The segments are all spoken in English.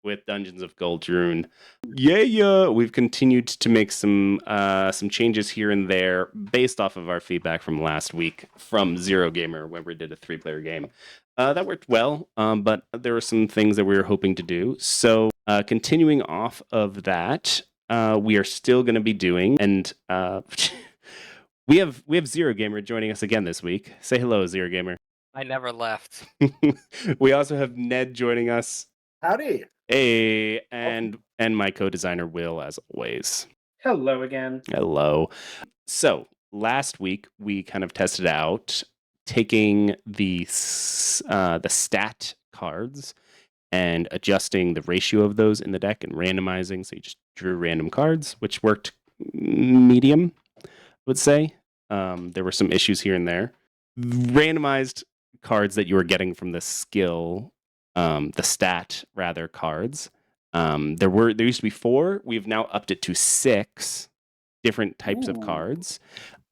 With Dungeons of Gul-drun. Yeah, we've continued to make some changes here and there based off of our feedback from last week from Zero Gamer when we did a 3-player game. That worked well, but there were some things that we were hoping to do. So continuing off of that, we are still going to be doing, and we have Zero Gamer joining us again this week. Say hello, Zero Gamer. I never left. We also have Ned joining us. Howdy. Hey, and my co-designer Will, as always. Hello again. Hello. So last week we kind of tested out taking the stat cards and adjusting the ratio of those in the deck and randomizing. So you just drew random cards, which worked medium, I would say. There were some issues here and there. Randomized cards that you were getting from the skill. The stat rather cards. There used to be 4. We've now upped it to 6 different types of cards,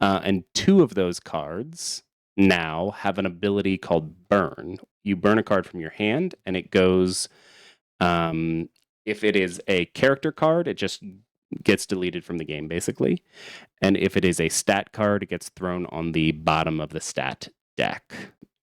and 2 of those cards now have an ability called burn. You burn a card from your hand, and it goes. If it is a character card, it just gets deleted from the game, basically, and if it is a stat card, it gets thrown on the bottom of the stat deck.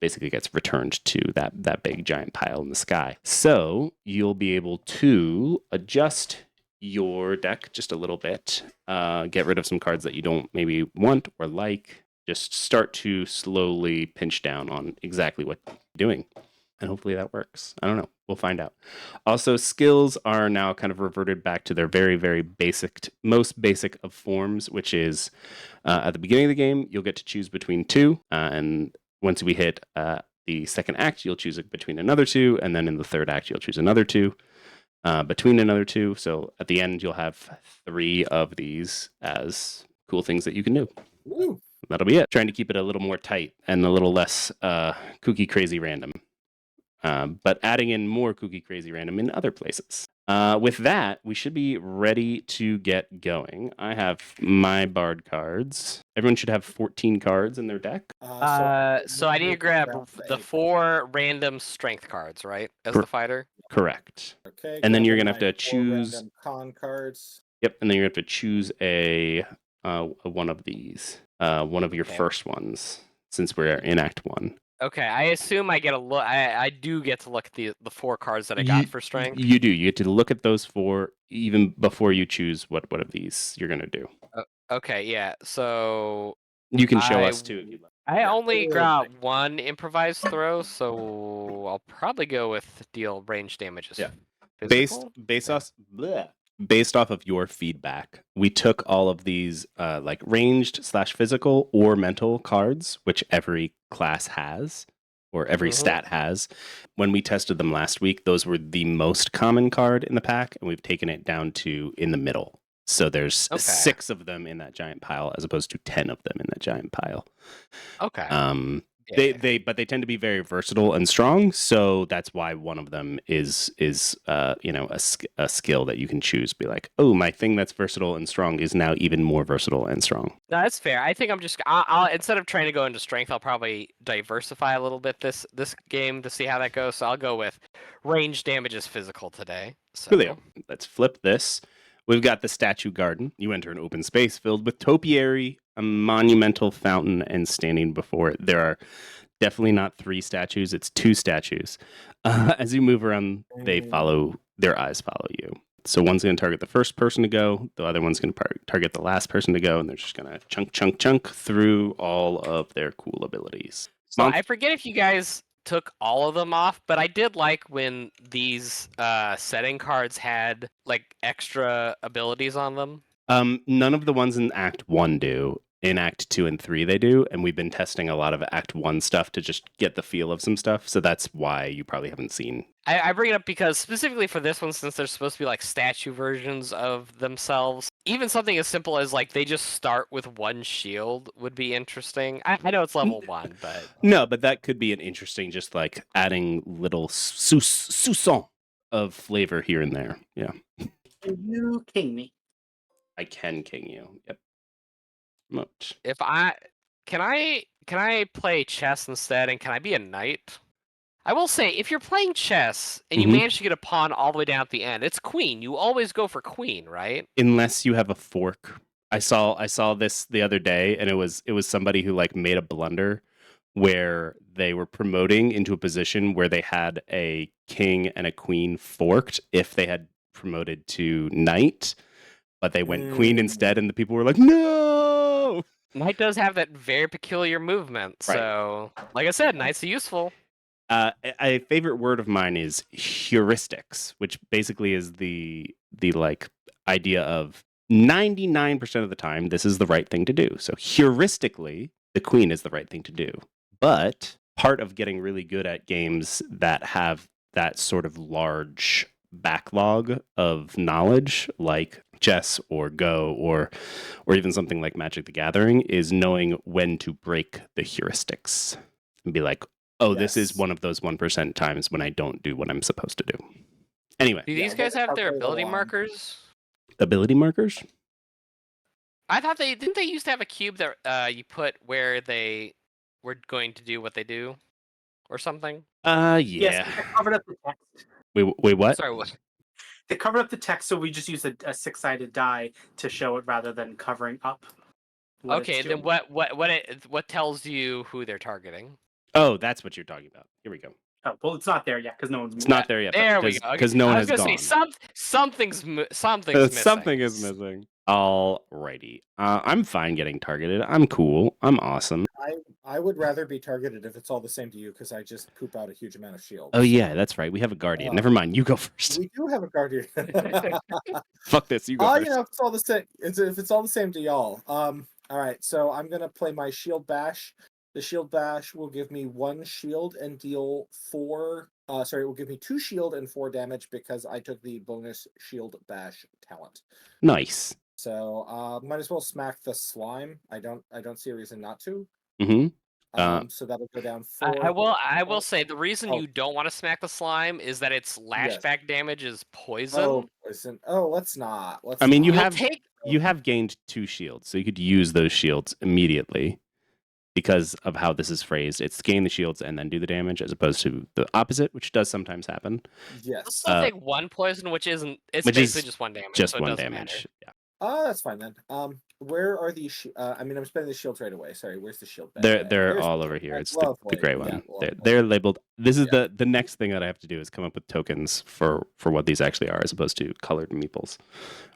Basically gets returned to that big giant pile in the sky. So you'll be able to adjust your deck just a little bit, get rid of some cards that you don't maybe want or like, just start to slowly pinch down on exactly what you're doing. And hopefully that works. I don't know. We'll find out. Also, skills are now kind of reverted back to their very, very basic, most basic of forms, which is at the beginning of the game, you'll get to choose between 2, and once we hit the second act, you'll choose between another 2, and then in the third act, you'll choose another 2 between another 2. So at the end, you'll have 3 of these as cool things that you can do. Woo. That'll be it. Trying to keep it a little more tight and a little less kooky crazy random, but adding in more kooky crazy random in other places. With that, we should be ready to get going. I have my Bard cards. Everyone should have 14 cards in their deck. So I need to grab the 4 random strength cards, right? As the fighter? Correct. Okay. And then you're going to have to choose... con cards. Yep, and then you're going to have to choose a one of these. One of your first ones, since we're in Act 1. Okay, I assume I get a look. I do get to look at the 4 cards that I got for strength. You do. You get to look at those 4 even before you choose what of these you're gonna do. Okay, yeah. So you can show us too if you'd like. I only got 1 improvised throw, so I'll probably go with deal range damages. Yeah. Physical? Based off of your feedback, we took all of these like ranged/physical or mental cards, which every class has, or every stat has. When we tested them last week, those were the most common card in the pack, and we've taken it down to in the middle. So there's 6 of them in that giant pile, as opposed to 10 of them in that giant pile. Okay. But they tend to be very versatile and strong, so that's why one of them is a skill that you can choose. Be like, oh, my thing that's versatile and strong is now even more versatile and strong. No, that's fair. I think I'll instead of trying to go into strength, I'll probably diversify a little bit this game to see how that goes. So I'll go with range damages physical today. So. Brilliant. Let's flip this. We've got the statue garden. You enter an open space filled with topiary, a monumental fountain, and standing before it, there are definitely not 3 statues. It's 2 statues. As you move around, their eyes follow you. So one's going to target the first person to go. The other one's going to target the last person to go. And they're just going to chunk through all of their cool abilities. So I forget if you guys took all of them off, but I did like when these setting cards had like extra abilities on them. None of the ones in Act 1 do. In Act 2 and 3 they do, and we've been testing a lot of Act 1 stuff to just get the feel of some stuff, so that's why you probably haven't seen. I bring it up because specifically for this one, since they're supposed to be like statue versions of themselves, even something as simple as like they just start with 1 shield would be interesting. I know it's level 1, but... No, but that could be an interesting, just like adding little soupçon of flavor here and there. Yeah. Can you king me? I can king you. Yep. Much. If I Can I play chess instead, and can I be a knight? I will say, if you're playing chess and you Mhm. manage to get a pawn all the way down at the end, it's queen. You always go for queen, right? Unless you have a fork. I saw this the other day, and it was somebody who like made a blunder where they were promoting into a position where they had a king and a queen forked if they had promoted to knight, but they went queen instead, and the people were like, "No!" Knight does have that very peculiar movement, Right. so like I said, knights are useful. A favorite word of mine is heuristics, which basically is the like idea of 99% of the time this is the right thing to do. So heuristically, the queen is the right thing to do. But part of getting really good at games that have that sort of large backlog of knowledge, like chess or Go or even something like Magic the Gathering, is knowing when to break the heuristics and be like, oh, this is Yes. one of those 1% times when I don't do what I'm supposed to do. Anyway, Do Yeah, these way guys to have their calculate a ability line. markers? ability markers? I thought didn't they used to have a cube that you put where they were going to do what they do, or something? Yes, Yeah. they covered up the text. Wait, what? Sorry, what? They covered up the text, so we just use a six-sided die to show it rather than covering up. What Okay, it's then doing. what tells you who they're targeting? Oh, that's what you're talking about. Here we go. Oh, well, it's not there yet because no one's It's moved. not there yet, There we because go. Okay. no one I was has gonna say gone. something's missing. Something is missing. Alrighty. I'm fine getting targeted. I'm cool. I'm awesome. I would rather be targeted if it's all the same to you because I just poop out a huge amount of shield. Oh yeah, that's right. We have a guardian. Never mind. You go first. We do have a guardian. Fuck this. You go first. You know, if it's all the same, if it's all the same to y'all. All right, so I'm gonna play my shield bash. The shield bash will give me 1 shield and deal 4. Sorry, it will give me 2 shield and 4 damage because I took the bonus shield bash talent. Nice. So might as well smack the slime. I don't see a reason not to. Mm-hmm. So that'll go down 4. I will say the reason Oh. you don't want to smack the slime is that its lashback damage is poison. Oh, poison. Oh, let's not. I mean, you not. have gained 2 shields, so you could use those shields immediately because of how this is phrased. It's gain the shields and then do the damage, as opposed to the opposite, which does sometimes happen. Yes. Let's still take 1 poison, which isn't. It's Which basically is just 1 damage. Just so it 1 doesn't damage. Matter. Yeah. That's fine then. Where are these? I mean, I'm spending the shields right away. Sorry, where's the shield? They're all over here. It's the gray one. They're labeled. This is the next thing that I have to do is come up with tokens for what these actually are, as opposed to colored meeples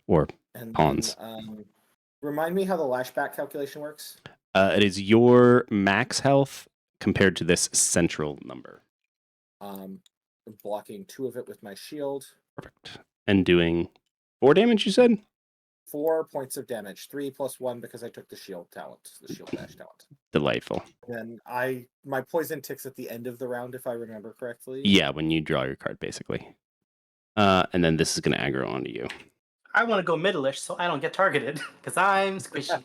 or pawns. Remind me how the lashback calculation works. It is your max health compared to this central number. Blocking 2 of it with my shield. Perfect. And doing 4 damage, you said? 4 points of damage. 3 plus 1 because I took the shield talent, the shield dash talent. Delightful. And my poison ticks at the end of the round, if I remember correctly. Yeah, when you draw your card, basically. And then this is going to aggro onto you. I want to go middle-ish so I don't get targeted because I'm squishy.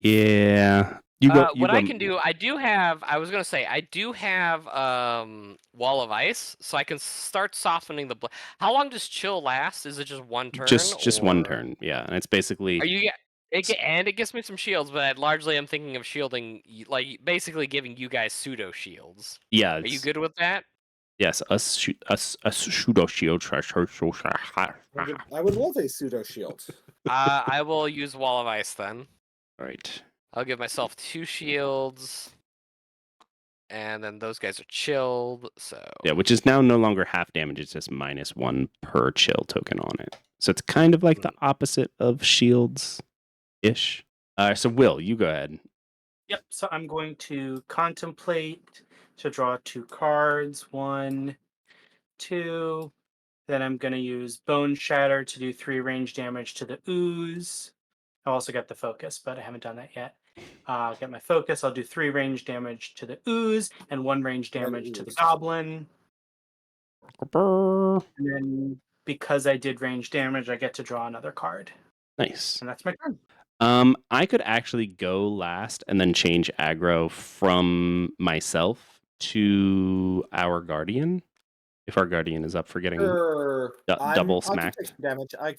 Yeah. What I can do, I was gonna say, I do have Wall of Ice, so I can start softening the. How long does chill last? Is it just 1 turn? Just 1 turn, yeah. And it's basically. And it gives me some shields, but largely I'm thinking of shielding, like basically giving you guys pseudo shields. Yeah. Are you good with that? Yes, a pseudo shield. I would love a pseudo shield. I will use Wall of Ice then. All right. I'll give myself 2 shields, and then those guys are chilled. So yeah, which is now no longer half damage. It's just -1 per chill token on it. So it's kind of like the opposite of shields, ish. So Will, you go ahead. Yep. So I'm going to contemplate to draw 2 cards. 1, 2. Then I'm going to use Bone Shatter to do 3 range damage to the ooze. I also got the focus, but I haven't done that yet. I'll get my focus. I'll do 3 range damage to the ooze and 1 range damage to the goblin. And then because I did range damage, I get to draw another card. Nice. And that's my turn. I could actually go last and then change aggro from myself to our guardian. If our guardian is up for getting double smacked. Take some damage. I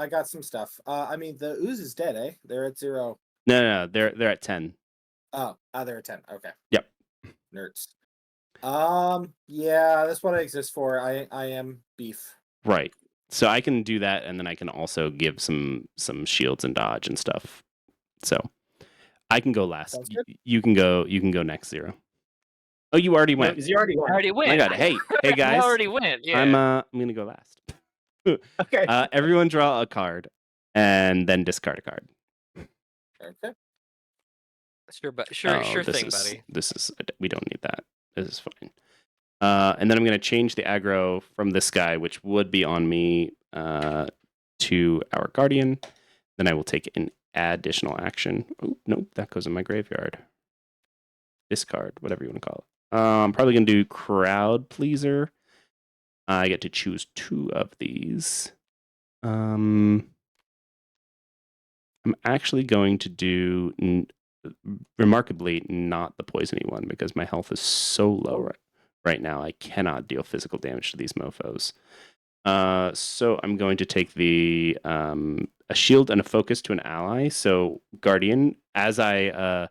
got some stuff. I mean, the ooze is dead, eh? They're at 0. No, they're at 10. Oh, they're a 10. Okay. Yep. Nerds. Yeah, that's what I exist for. I am beef. Right. So I can do that, and then I can also give some shields and dodge and stuff. So I can go last. Sounds good. You can go. You can go next, Zero. Oh, you already No, went. because you already I won. already Oh my went. god! Hey, I guys. already went. Yeah. I'm gonna go last. Okay. Everyone draw a card, and then discard a card. Okay. Sure thing, buddy. We don't need that. This is fine. And then I'm going to change the aggro from this guy, which would be on me, to our guardian. Then I will take an additional action. Oh, nope, that goes in my graveyard. Discard, whatever you want to call it. I'm probably going to do crowd pleaser. I get to choose 2 of these. I'm actually going to do remarkably not the poisony one because my health is so low right now. I cannot deal physical damage to these mofos. So I'm going to take the a shield and a focus to an ally. So Guardian, as I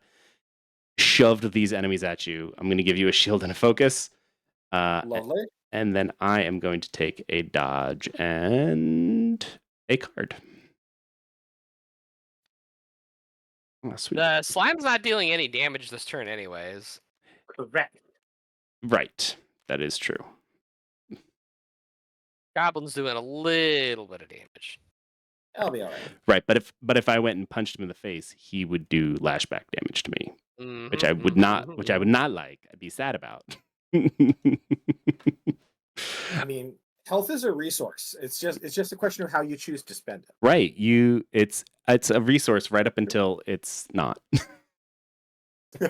shoved these enemies at you, I'm going to give you a shield and a focus. Lovely. And then I am going to take a dodge and a card. Oh, sweet. The slime's not dealing any damage this turn, anyways. Correct. Right. That is true. Goblin's doing a little bit of damage. I'll be all right. Right, but if I went and punched him in the face, he would do lashback damage to me, which I would not like. I'd be sad about. I mean, health is a resource. It's just a question of how you choose to spend it. Right. It's a resource right up until it's not.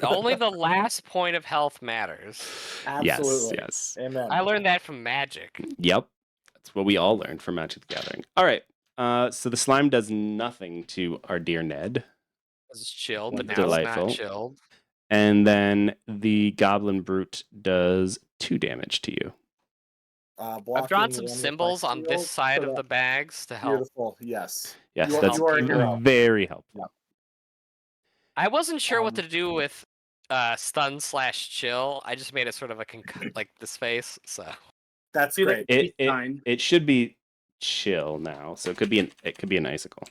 Only the last point of health matters. Absolutely. Yes. Amen. I learned that from Magic. Yep. That's what we all learned from Magic the Gathering. All right. So the slime does nothing to our dear Ned. It's chilled, but now Delightful. it's not chilled. And then the Goblin Brute does 2 damage to you. I've drawn some symbols on this side of the bags to help. Beautiful. Yes. Yes, You that's are a hero. very helpful. I wasn't sure what to do with stun/chill. I just made it sort of like this face. So That's See, great. It should be chill now, so it could be an icicle.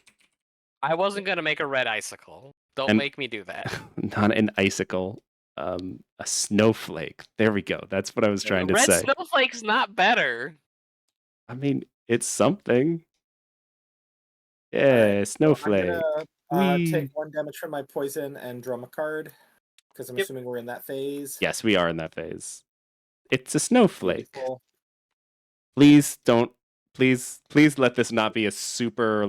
I wasn't gonna make a red icicle. Don't And- make me do that. Not an icicle, a snowflake. There we go. That's what I was trying to Red say. snowflake's not better. I mean, it's something. Yeah, snowflake. I'm gonna Whee! take 1 damage from my poison and drum a card because I'm Yep. assuming we're in that phase. Yes, we are in that phase. It's a snowflake. Beautiful. Please don't. Please let this not be a super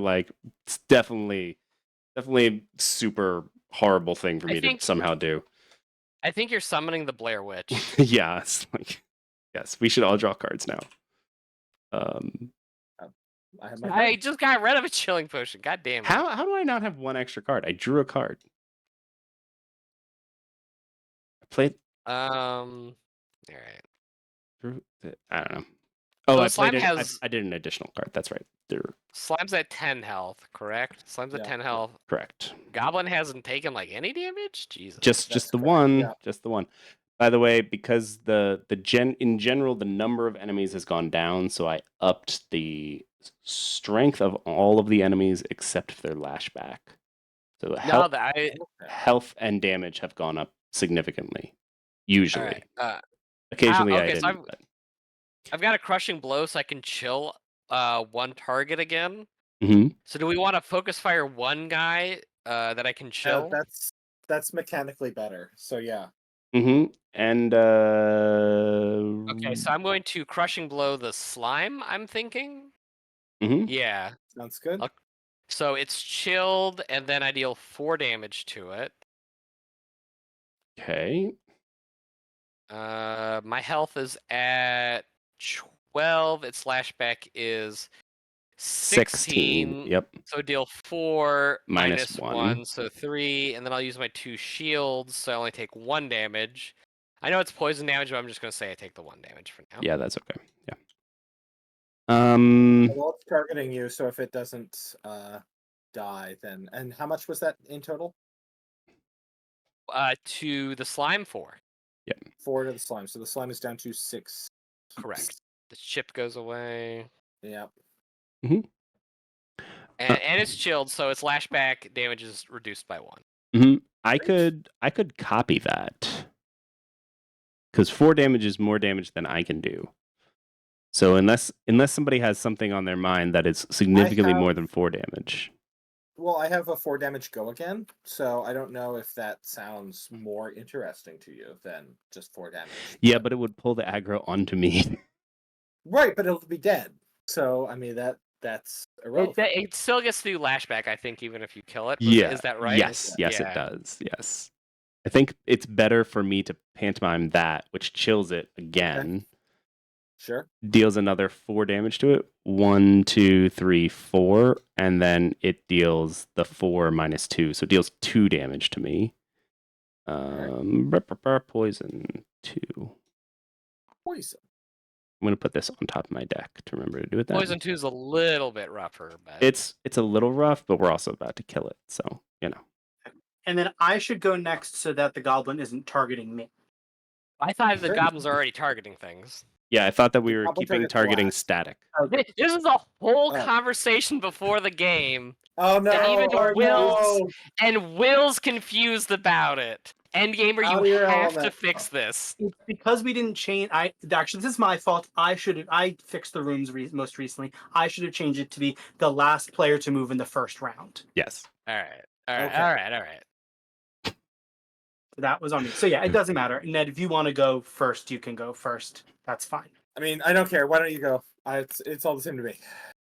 it's definitely super horrible thing for me to somehow do. I think you're summoning the Blair Witch. Yeah, it's yes, we should all draw cards now. I have my I just got rid of a chilling potion. God damn it. How do I not have 1 extra card? I drew a card. I played. All right. I don't know. Oh, So I slime played. has- I did an additional card. That's right. Slime's at 10 health, correct? Slime's at Yeah. 10 health. Correct. Goblin hasn't taken any damage? Jesus. Just That's the correct, one. yeah. Just the one. By the way, because in general the number of enemies has gone down, so I upped the strength of all of the enemies except for their lashback. So No, health and damage have gone up significantly. Usually, alright. occasionally okay, I so didn't. but- I've got a crushing blow so I can chill 1 target again. Mhm. So do we want to focus fire 1 guy that I can chill? That's mechanically better. So yeah. Mhm. And Okay, so I'm going to crushing blow the slime, I'm thinking. Mhm. Yeah. Sounds good. So it's chilled, and then I deal 4 damage to it. Okay. My health is at 12. Its lashback is 16. Yep. So deal 4 Minus minus one. 1, so 3, and then I'll use my 2 shields, so I only take 1 damage. I know it's poison damage, but I'm just gonna say I take the 1 damage for now. Yeah, that's okay. Yeah. Well, it's targeting you, so if it doesn't die, then. And how much was that in total? To the slime 4. 4 to the slime. So the slime is down to 6. Correct. The chip goes away. Yeah. And it's chilled, so its lashback damage is reduced by 1. I could copy that because 4 damage is more damage than I can do. So unless somebody has something on their mind that is significantly more than 4 damage. Well, I have a 4 damage go again, so I don't know if that sounds more interesting to you than just 4 damage. Yeah, but it would pull the aggro onto me. Right, but it'll be dead. So I mean that's irrelevant. It still gets to do lashback, I think, even if you kill it. Yeah. Is that right? Yes, it Yeah. does. Yes. I think it's better for me to pantomime that, which chills it again. Sure. Deals another 4 damage to it. 1, 2, 3, 4, and then it deals the 4 minus 2, so it deals 2 damage to me. Poison 2. Poison. I'm gonna put this on top of my deck to remember to do it. Then Poison 2 is a little bit rougher, but it's a little rough, but we're also about to kill it, so you know. And then I should go next so that the goblin isn't targeting me. I thought the Sure. goblins are already targeting things. Yeah, I thought that we were Goblin keeping targets targeting last. static. This is a whole Oh. conversation before the game, Oh no! And even oh, Will's- no! and Will's confused about it. Endgamer, Out of you your have to element. fix this. It's because we didn't change. Actually, this is my fault. I fixed the rooms most recently. I should have changed it to be the last player to move in the first round. Yes. All right, all right, Okay. all right, all right. That was on me. So yeah, it doesn't matter. Ned, if you want to go first, you can go first. That's fine. I mean, I don't care. Why don't you go? It's all the same to me.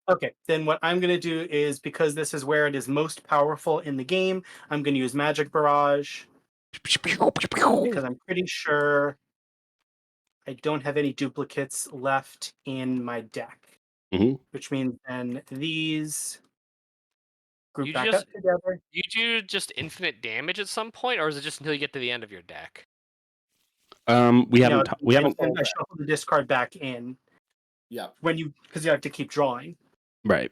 Okay, then what I'm going to do is, because this is where it is most powerful in the game, I'm going to use Magic Barrage, because I'm pretty sure I don't have any duplicates left in my deck. Mhm. Which means then these group You back just- up together. You do just infinite damage at some point, or is it just until you get to the end of your deck? We haven't. We haven't. I shuffle the discard back in. Yeah. Because you have to keep drawing. Right.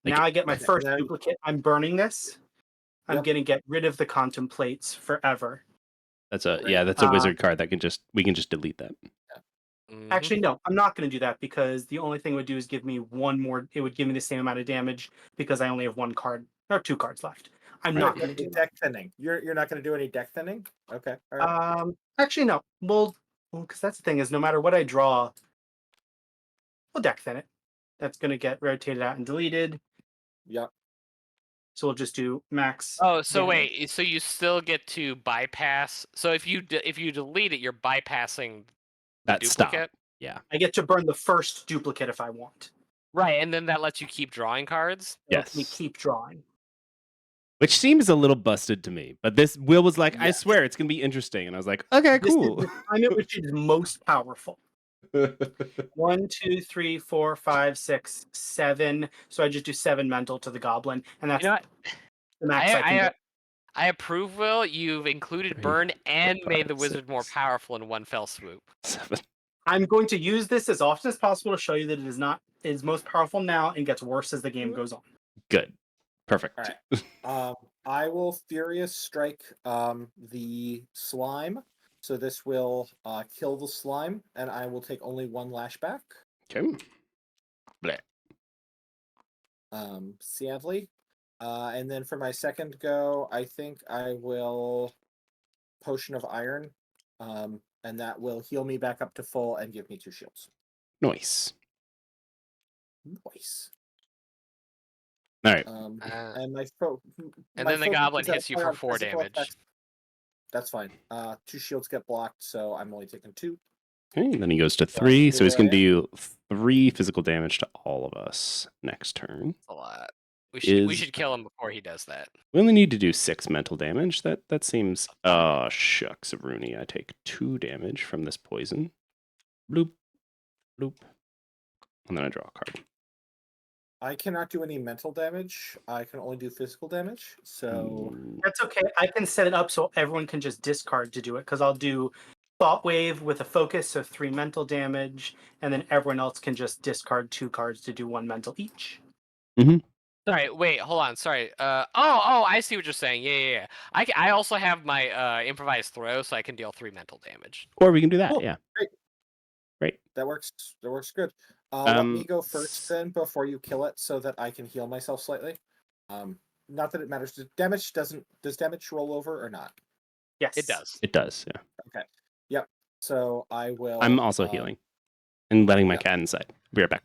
Now I get my okay, first then- duplicate. I'm burning this. I'm Yep. going to get rid of the contemplates forever. That's a Right. That's a wizard card that we can just delete that. Mhm. Actually, no, I'm not going to do that because the only thing it would do is give me one more. It would give me the same amount of damage because I only have 1 card or 2 cards left. I'm not going to do that. deck thinning. You're not going to do any deck thinning. Okay. All right. Actually, no. Well, because that's the thing is, no matter what I draw, we'll deck thin it. That's going to get rotated out and deleted. Yep. So we'll just do max. Oh, so damage. wait, so you still get to bypass. So if you delete it, you're bypassing the That stop. duplicate. I get to burn the first duplicate if I want. Right, and then that lets you keep drawing cards. It lets me Yes. keep drawing. Which seems a little busted to me, but this Will was like, I Yeah. swear it's gonna be interesting, and I was like, okay, This is cool. the time at which it is most powerful. 1, 2, 3, 4, 5, 6, 7. So I just do 7 mental to the goblin, and that's You know what? the max I can get. I approve, Will. You've included 3, burn and 4, made the 5, wizard more 6. powerful in one fell swoop. 7. I'm going to use this as often as possible to show you that it is most powerful now and gets worse as the game goes on. Good. Perfect. All right. I will Furious Strike the slime. So this will kill the slime, and I will take only 1 lashback. Okay. Bleh. Sadly. And then for my second go, I think I will Potion of Iron. And that will heal me back up to full and give me 2 shields. Nice. Nice. All right. And my And then the goblin hits you for 4 damage. Effects. That's fine. 2 shields get blocked, so I'm only taking 2. Okay, and then he goes to 3, so he's here gonna I do 3 physical damage to all of us next turn. A lot. We Is- should kill him before he does that. We only need to do 6 mental damage. That seems. Oh shucks, Rooney. I take 2 damage from this poison. Bloop, bloop, and then I draw a card. I cannot do any mental damage. I can only do physical damage. So Mm, That's okay. I can set it up so everyone can just discard to do it because I'll do Thought Wave with a focus, so 3 mental damage, and then everyone else can just discard 2 cards to do 1 mental each. Sorry, wait, hold on. Sorry. I see what you're saying. Yeah. I also have my improvised throw, so I can deal 3 mental damage. Or we can do that. Cool. Yeah. Great. Great. That works good. Let me go first s- then before you kill it so that I can heal myself slightly. Not that it matters. Does damage roll over or not? Yes. It does. It does. Yeah. Okay. Yep. So I will. I'm also healing and letting my yeah. cat inside. Be right back.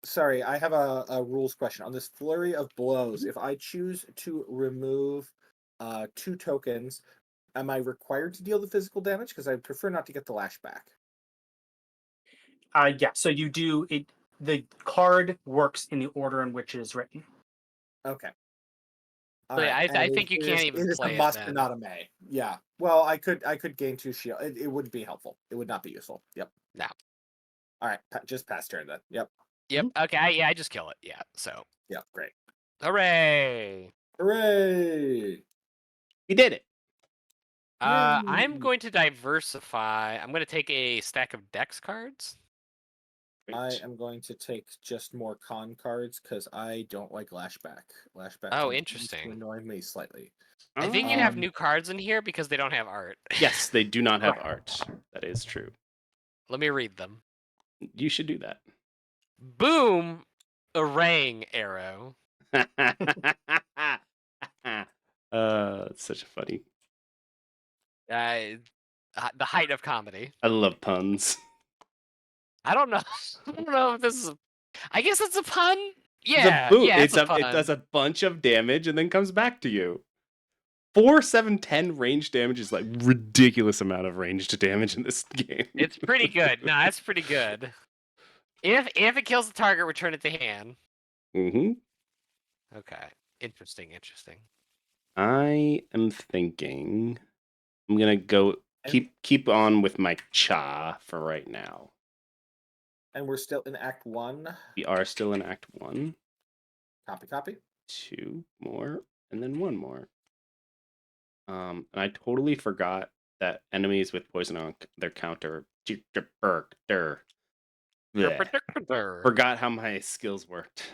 Sorry, I have a rules question on this flurry of blows. If I choose to remove 2 tokens, am I required to deal the physical damage? Because I prefer not to get the lash back. Yeah. So you do it. The card works in the order in which it is written. Okay. So yeah, I think you can't even it is a play it must then. and not a may. Yeah. Well, I could gain 2 shield. It wouldn't be helpful. It would not be useful. Yep. No. All right. Just pass turn then. Yep. Yep. Okay. I just kill it. Yeah. So. Yep. Great. Hooray! Hooray! We did it. I'm Yay. going to diversify. I'm going to take a stack of dex cards. I Great. am going to take just more con cards because I don't like lashback. Lashback Oh, tends interesting. to annoy me slightly. I think you have Um, new cards in here because they don't have art. Yes, they do not have Right. art. That is true. Let me read them. You should do that. Boom! Orang arrow. It's such a funny. The height of comedy. I love puns. I don't know. I don't know if this is. I guess it's a pun. It's Yeah, a boot. yeah, it's a pun. It does a bunch of damage and then comes back to you. 4, 7, 10 range damage is like ridiculous amount of ranged damage in this game. It's pretty good. No, that's pretty good. If it kills the target, return it to hand. Mm-hmm. Okay. Interesting. I am thinking I'm gonna go keep on with my cha for right now. and we're still in Act 1. We are still in Act 1. Copy. 2 more, and then 1 more. And I totally forgot that enemies with poison on their counter. Forgot how my skills worked.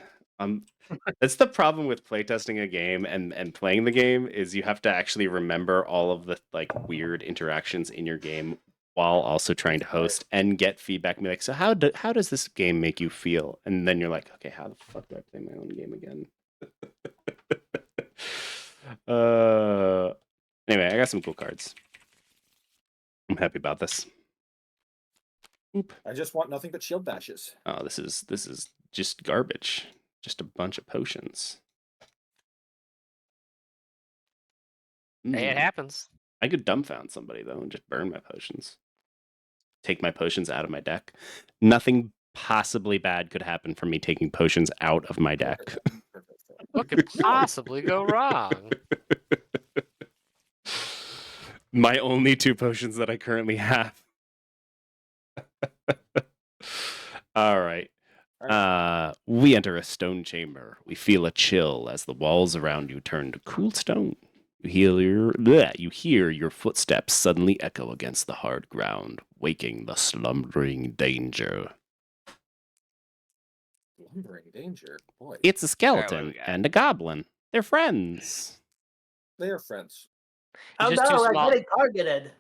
That's the problem with playtesting a game and playing the game is you have to actually remember all of the like weird interactions in your game while also trying to host and get feedback and be like, so how does this game make you feel? And then you're like, okay, how the fuck do I play my own game again? Anyway, I got some cool cards. I'm happy about this. Oop. I just want nothing but shield bashes. Oh, this is just garbage. Just a bunch of potions. Hey, it happens. I could dumbfound somebody though and just burn my potions. Take my potions out of my deck. Nothing possibly bad could happen from me taking potions out of my deck. What could possibly go wrong? My only 2 potions that I currently have. All right. We enter a stone chamber. We feel a chill as the walls around you turn to cool stone. You hear your footsteps suddenly echo against the hard ground, waking the slumbering danger. Slumbering danger? Boy. It's a skeleton and a goblin. They're friends. They are friends. Oh Just too no, small. I'm getting targeted.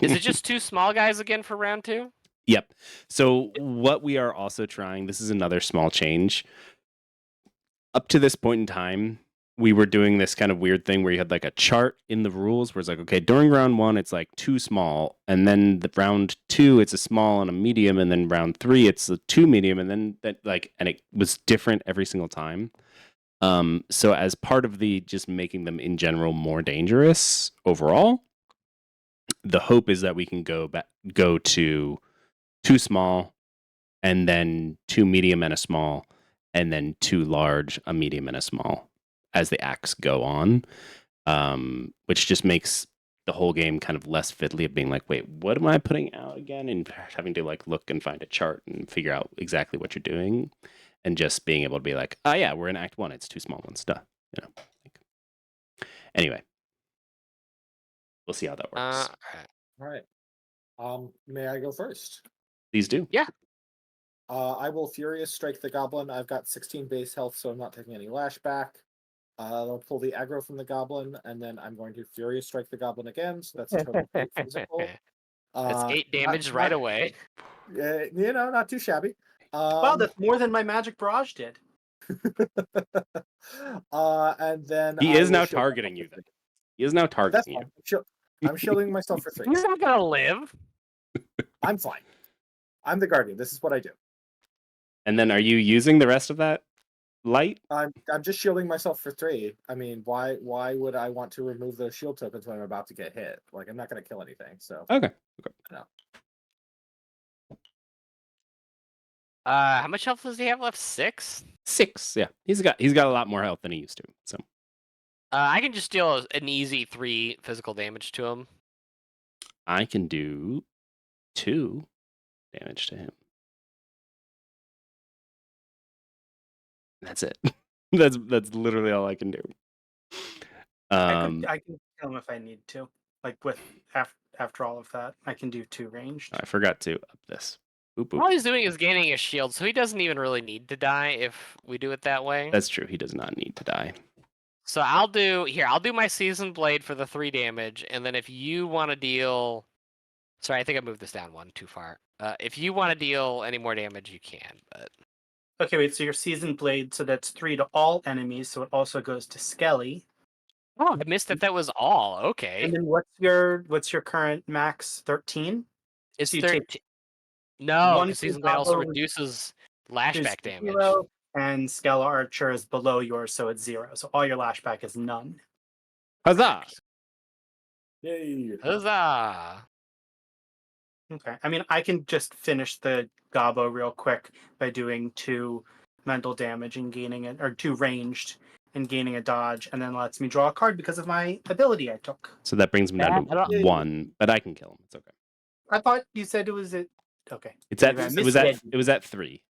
Is it just 2 small guys again for round 2? Yep. So what we are also trying, this is another small change. Up to this point in time, we were doing this kind of weird thing where you had like a chart in the rules where it's like, okay, during round 1, it's like 2 small. And then the round 2, it's a small and a medium. And then round 3, it's a 2 medium. And then and it was different every single time. So as part of the just making them in general more dangerous overall, the hope is that we can go to 2 small, and then 2 medium and a small, and then 2 large, a medium and a small as the acts go on, which just makes the whole game kind of less fiddly of being like, wait, what am I putting out again? And having to like look and find a chart and figure out exactly what you're doing, and just being able to be like, oh yeah, we're in Act 1, it's 2 small ones, duh. Anyway, we'll see how that works. All right. May I go first? Please do. Yeah. I will Furious Strike the Goblin. I've got 16 base health, so I'm not taking any lashback. I'll pull the aggro from the Goblin, and then I'm going to Furious Strike the Goblin again, so that's a total of 8 physical. That's 8 damage right away. Not too shabby. Wow, that's more than my Magic Barrage did. And then He I is will now shield targeting myself you. for Then he is now three. That's targeting you. fine. I'm shielding myself for 3. He's not gonna live. I'm fine. I'm the Guardian. This is what I do. And then, are you using the rest of that light? I'm just shielding myself for 3. I mean, why would I want to remove those shield tokens when I'm about to get hit? Like, I'm not going to kill anything. So Okay. no. How much health does he have left? 6? 6. Yeah, he's got a lot more health than he used to. So I can just deal an easy 3 physical damage to him. I can do 2 damage to him. That's it. that's literally all I can do. I can kill him if I need to. Like with after all of that, I can do 2 ranged. I forgot to up this. Boop, boop. All he's doing is gaining a shield, so he doesn't even really need to die if we do it that way. That's true. He does not need to die. So I'll do my Seasoned Blade for the 3 damage, and then if you want to deal... Sorry, I think I moved this down 1 too far. If you want to deal any more damage, you can, but... Okay, wait, so your Seasoned Blade, so that's 3 to all enemies, so it also goes to Skelly. Oh, I missed that was all. Okay. And then what's your current max? 13? It's so you 13. take No, one because for Seasoned Blade also Gobbo, reduces who's lashback damage. 0, and Skella Archer is below yours, so it's 0. So all your lashback is none. Huzzah! Yay! Huzzah! Okay. I mean, I can just finish the Gobbo real quick by doing 2 mental damage and gaining it, or 2 ranged and gaining a dodge, and then lets me draw a card because of my ability I took. So that brings him down I don't- to 1, but I can kill him. It's okay. I thought you said it was at. Okay. It's at Maybe I it was at 3.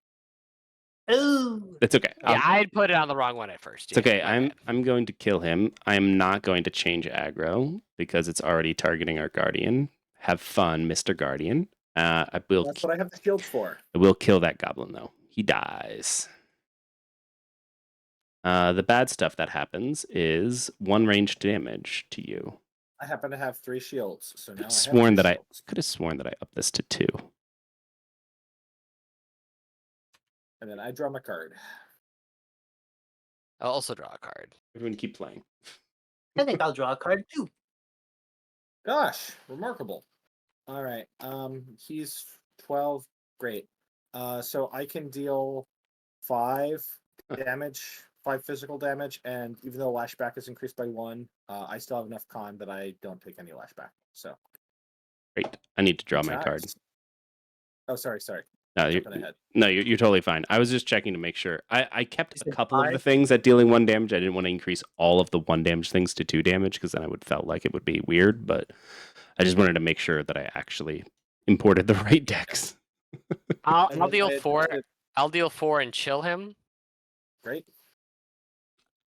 Oh. It's okay. Yeah, I had put it on the wrong one at first. It's okay. my bad. I'm going to kill him. I'm not going to change aggro because it's already targeting our guardian. Have fun, Mr. Guardian. I will. That's what I have the shields for. I will kill that goblin though. He dies. The bad stuff that happens is 1 ranged damage to you. I happen to have 3 shields, so now I have Sworn 3 that shields. could have sworn that I upped this to 2. And then I draw my card. I'll also draw a card. Everyone keep playing. I think I'll draw a card too. Gosh, remarkable. All right. He's 12. Great. So I can deal 5 damage, 5 physical damage, and even though lashback is increased by 1, I still have enough con that I don't take any lashback. So Great. I need to draw my nice. card. Oh, sorry. No, Jumping ahead. you're totally fine. I was just checking to make sure. I kept Is a it couple of the 5? things at dealing 1 damage. I didn't want to increase all of the 1 damage things to 2 damage because then I would felt like it would be weird. But I just wanted to make sure that I actually imported the right decks. I'll deal 4. I'll deal 4 and chill him. Great.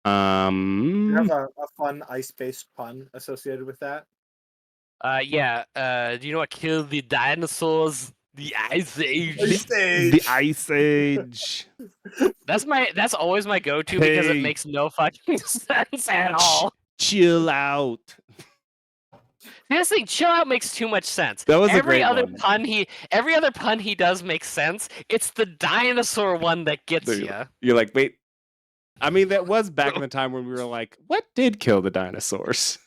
You have Um, a fun ice-based pun associated with that. Yeah. Do you know what killed the dinosaurs? The Ice Age. the Ice Age. That's always my go-to because Hey. it makes no fucking sense at all. Chill out. This thing, chill out, makes too much sense. That was a every great other one. every other pun he does makes sense. It's the dinosaur one that gets There you. You're like, wait. I mean, that was back in the time when we were like, what did kill the dinosaurs?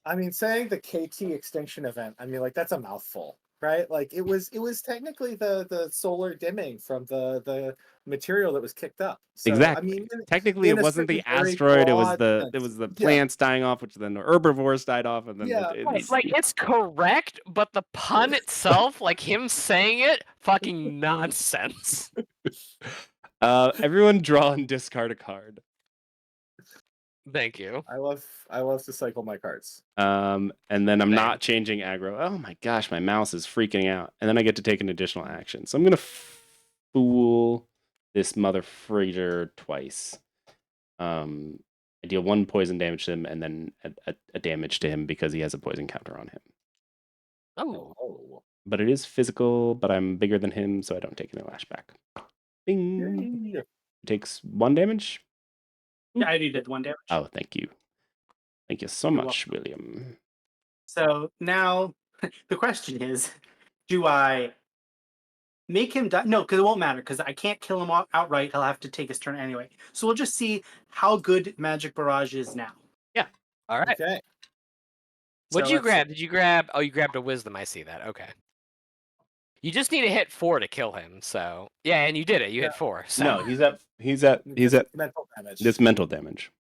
I mean, saying the KT extinction event, I mean, like, that's a mouthful, right? Like, it was technically the solar dimming from the material that was kicked up. So, Exactly. I mean, Technically, in it a wasn't the certain very asteroid. It was broad the sense. it was the Yeah. plants dying off, which then the herbivores died off, and then Yeah. Like it's correct, but the pun itself, like him saying it, fucking nonsense. Everyone draw and discard a card. Thank you. I love to cycle my cards. And then I'm Same. not changing aggro. Oh my gosh, my mouse is freaking out. And then I get to take an additional action. So I'm gonna fool this mother freezer twice. I deal 1 poison damage to him, and then a damage to him because he has a poison counter on him. Oh, Oh, but it is physical, but I'm bigger than him, so I don't take any lashback. Bing. Yay. Takes 1 damage. Yeah, I already did 1 damage. Oh, thank you. Thank you so You're much, William. So now the question is, do I make him die? No, because it won't matter, because I can't kill him outright. He'll have to take his turn anyway. So we'll just see how good Magic Barrage is now. All right. Okay. What'd So you let's see. grab? Did you grab? Oh, you grabbed a wisdom. I see that. Okay. You just need to hit 4 to kill him. So yeah, and you did it. You hit 4. So. No, he's at Mental damage. this mental damage.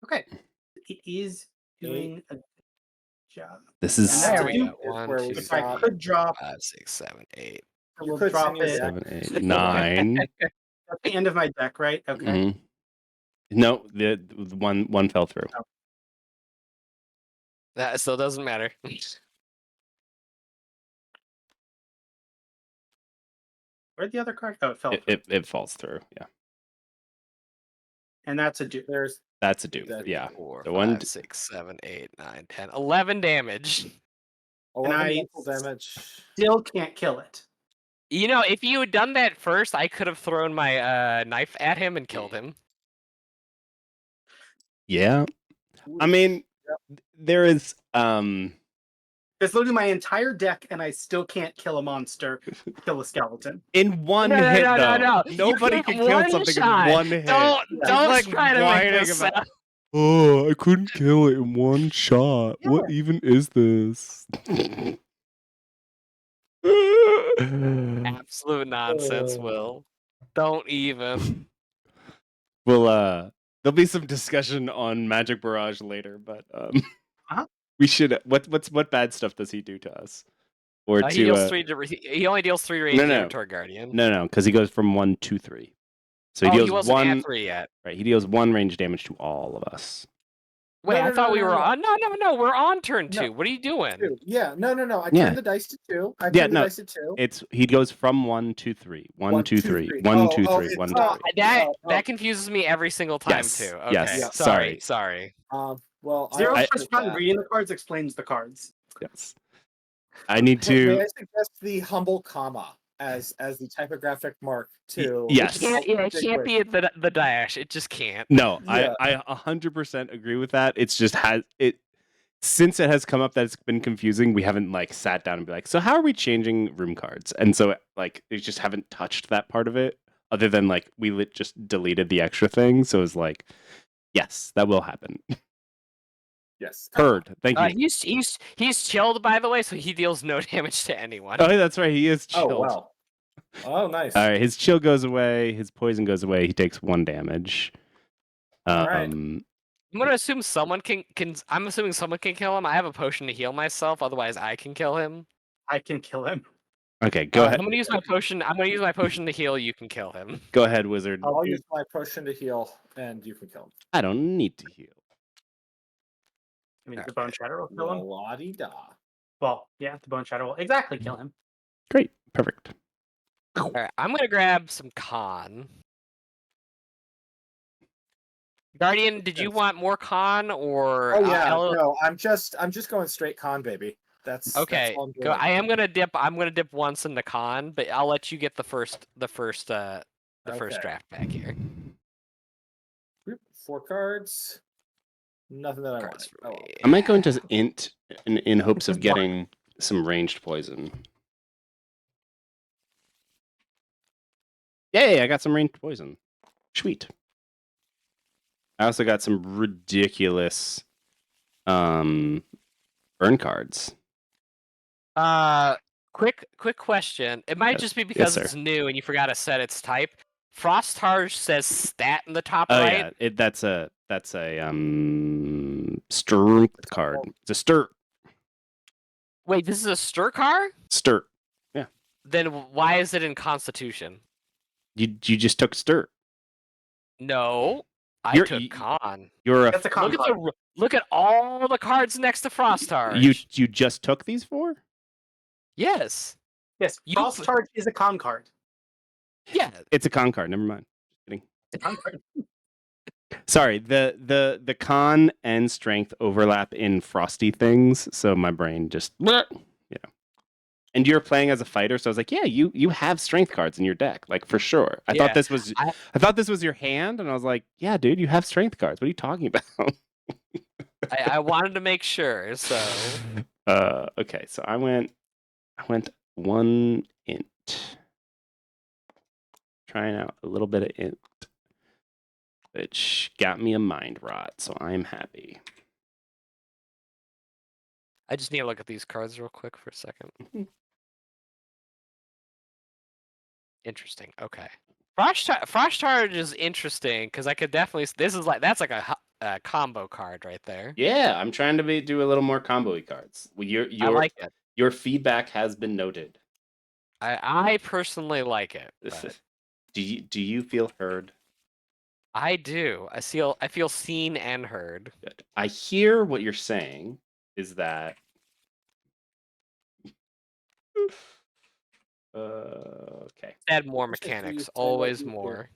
Okay. It is doing a good job. This is And There that's we a go. is 1, where 2, we If three, I stop. could drop, 5, 6, 7, 8. we'll could drop send your it. deck. 7, 8, 9. At the end of my deck, right? Okay. Mhm. No, the one fell through. That still doesn't matter. Where'd the other card? Oh, it fell through. It falls through. Yeah, And that's a do. There's that's a do. That- Yeah. 4, The 5, one- 6, 7, 8, 9, 10, 11 damage. 11 I- mental damage. Still can't kill it. You know, if you had done that first, I could have thrown my knife at him and killed him. Yeah. I mean, there is It's literally my entire deck, and I still can't kill a monster, kill a skeleton. in one No, no, hit no, no, though. no. You Nobody get can kill one something shot. in one hit. Don't like try to make whining this about- sound. Oh, I couldn't kill it in one shot. Yeah. What even is this? Absolute nonsense, Will. Don't even. Well, there'll be some discussion on Magic Barrage later, but Uh-huh. we should. What bad stuff does he do to us? Or He deals to 3. He only deals 3 rage No, no. damage to our guardian. no, because he goes from 1 to 3. So he Oh, he deals wasn't 1. at 3 yet. Right, he deals 1 range damage to all of us. Wait, No, I no, thought no, we no, were no. on. No, we're on turn 2. No. What are you doing? 2. Yeah, no. I Yeah. turned the dice to 2. I Yeah, turned the no. dice to 2. He goes from 1 to 3. 1, 2, 3. 3. 1, 2, Oh, 3. it's 1, 2, not- 3. That confuses me every single time Yes, too. Okay. yes, Yeah. Sorry. Well, Zero I plus fun reading the cards explains the cards. Yes. I need May to. I suggest the humble comma as the typographic mark to Yes. It can't be at the dash. It just can't. No, Yeah. I 100% agree with that. It's just since it has come up that it's been confusing, we haven't sat down and be like, so how are we changing room cards? And so they just haven't touched that part of it, other than we just deleted the extra thing. So it's yes, that will happen. Yes. Heard. Thank you. He's chilled, by the way, so he deals no damage to anyone. Oh, that's right. He is Oh chilled. wow. Oh nice. All right, his chill goes away. His poison goes away. He takes 1 damage. All right. I'm gonna assume someone can. I'm assuming someone can kill him. I have a potion to heal myself. Otherwise, I can kill him. I can kill him. Okay, go ahead. I'm gonna use my potion. I'm gonna use my potion to heal. You can kill him. Go ahead, wizard. I'll use my potion to heal, and you can kill him. I don't need to heal. I mean, the Bone Shatter will kill him. La-di-da. Well, yeah, the Bone Shatter will exactly kill him. Great. Perfect. All right, I'm gonna grab some con. Guardian, did you want more con or? Oh yeah, I'll- no, I'm just going straight con, baby. That's Okay, all I'm go. doing. I am gonna dip. I'm gonna dip once in the con, but I'll let you get the first Okay. draft back here. 4 cards. Nothing that I want. Cards for Oh, me. I might go into int in hopes of getting some ranged poison. Yay, I got some ranged poison. Sweet. I also got some ridiculous burn cards. Quick question. It might just be because sir. it's new and you forgot to set its type. Frost Targe says stat in the top Oh right. yeah, that's a strength card. It's a stir. Wait, this is a stir car? Stir. Then why is it in Constitution? You just took stir. No, I You're- took you- con. You're a That's a con Look at card. look at all the cards next to Frost Targe. you just took these 4? Yes. Yes, You- Frost Charge is a con card. Yeah. It's a con card. Never mind. It's a con card. Sorry, the con and strength overlap in frosty things, so my brain just And you're playing as a fighter, so I was like, yeah, you have strength cards in your deck, like for sure. I thought Yeah, this was your hand, and I was like, yeah, dude, you have strength cards. What are you talking about? I wanted to make sure. So Okay, so I went 1 int, trying out a little bit of int, which got me a mind rot, so I'm happy. I just need to look at these cards real quick for a second. Interesting. Okay. Frost Charge is interesting because I could definitely. That's like a combo card right there. Yeah, I'm trying to do a little more combo-y cards. I like it. Your feedback has been noted. I personally like it. But Do you feel heard? I do. I feel seen and heard. Good. I hear what you're saying is that okay. Add more mechanics. Always more.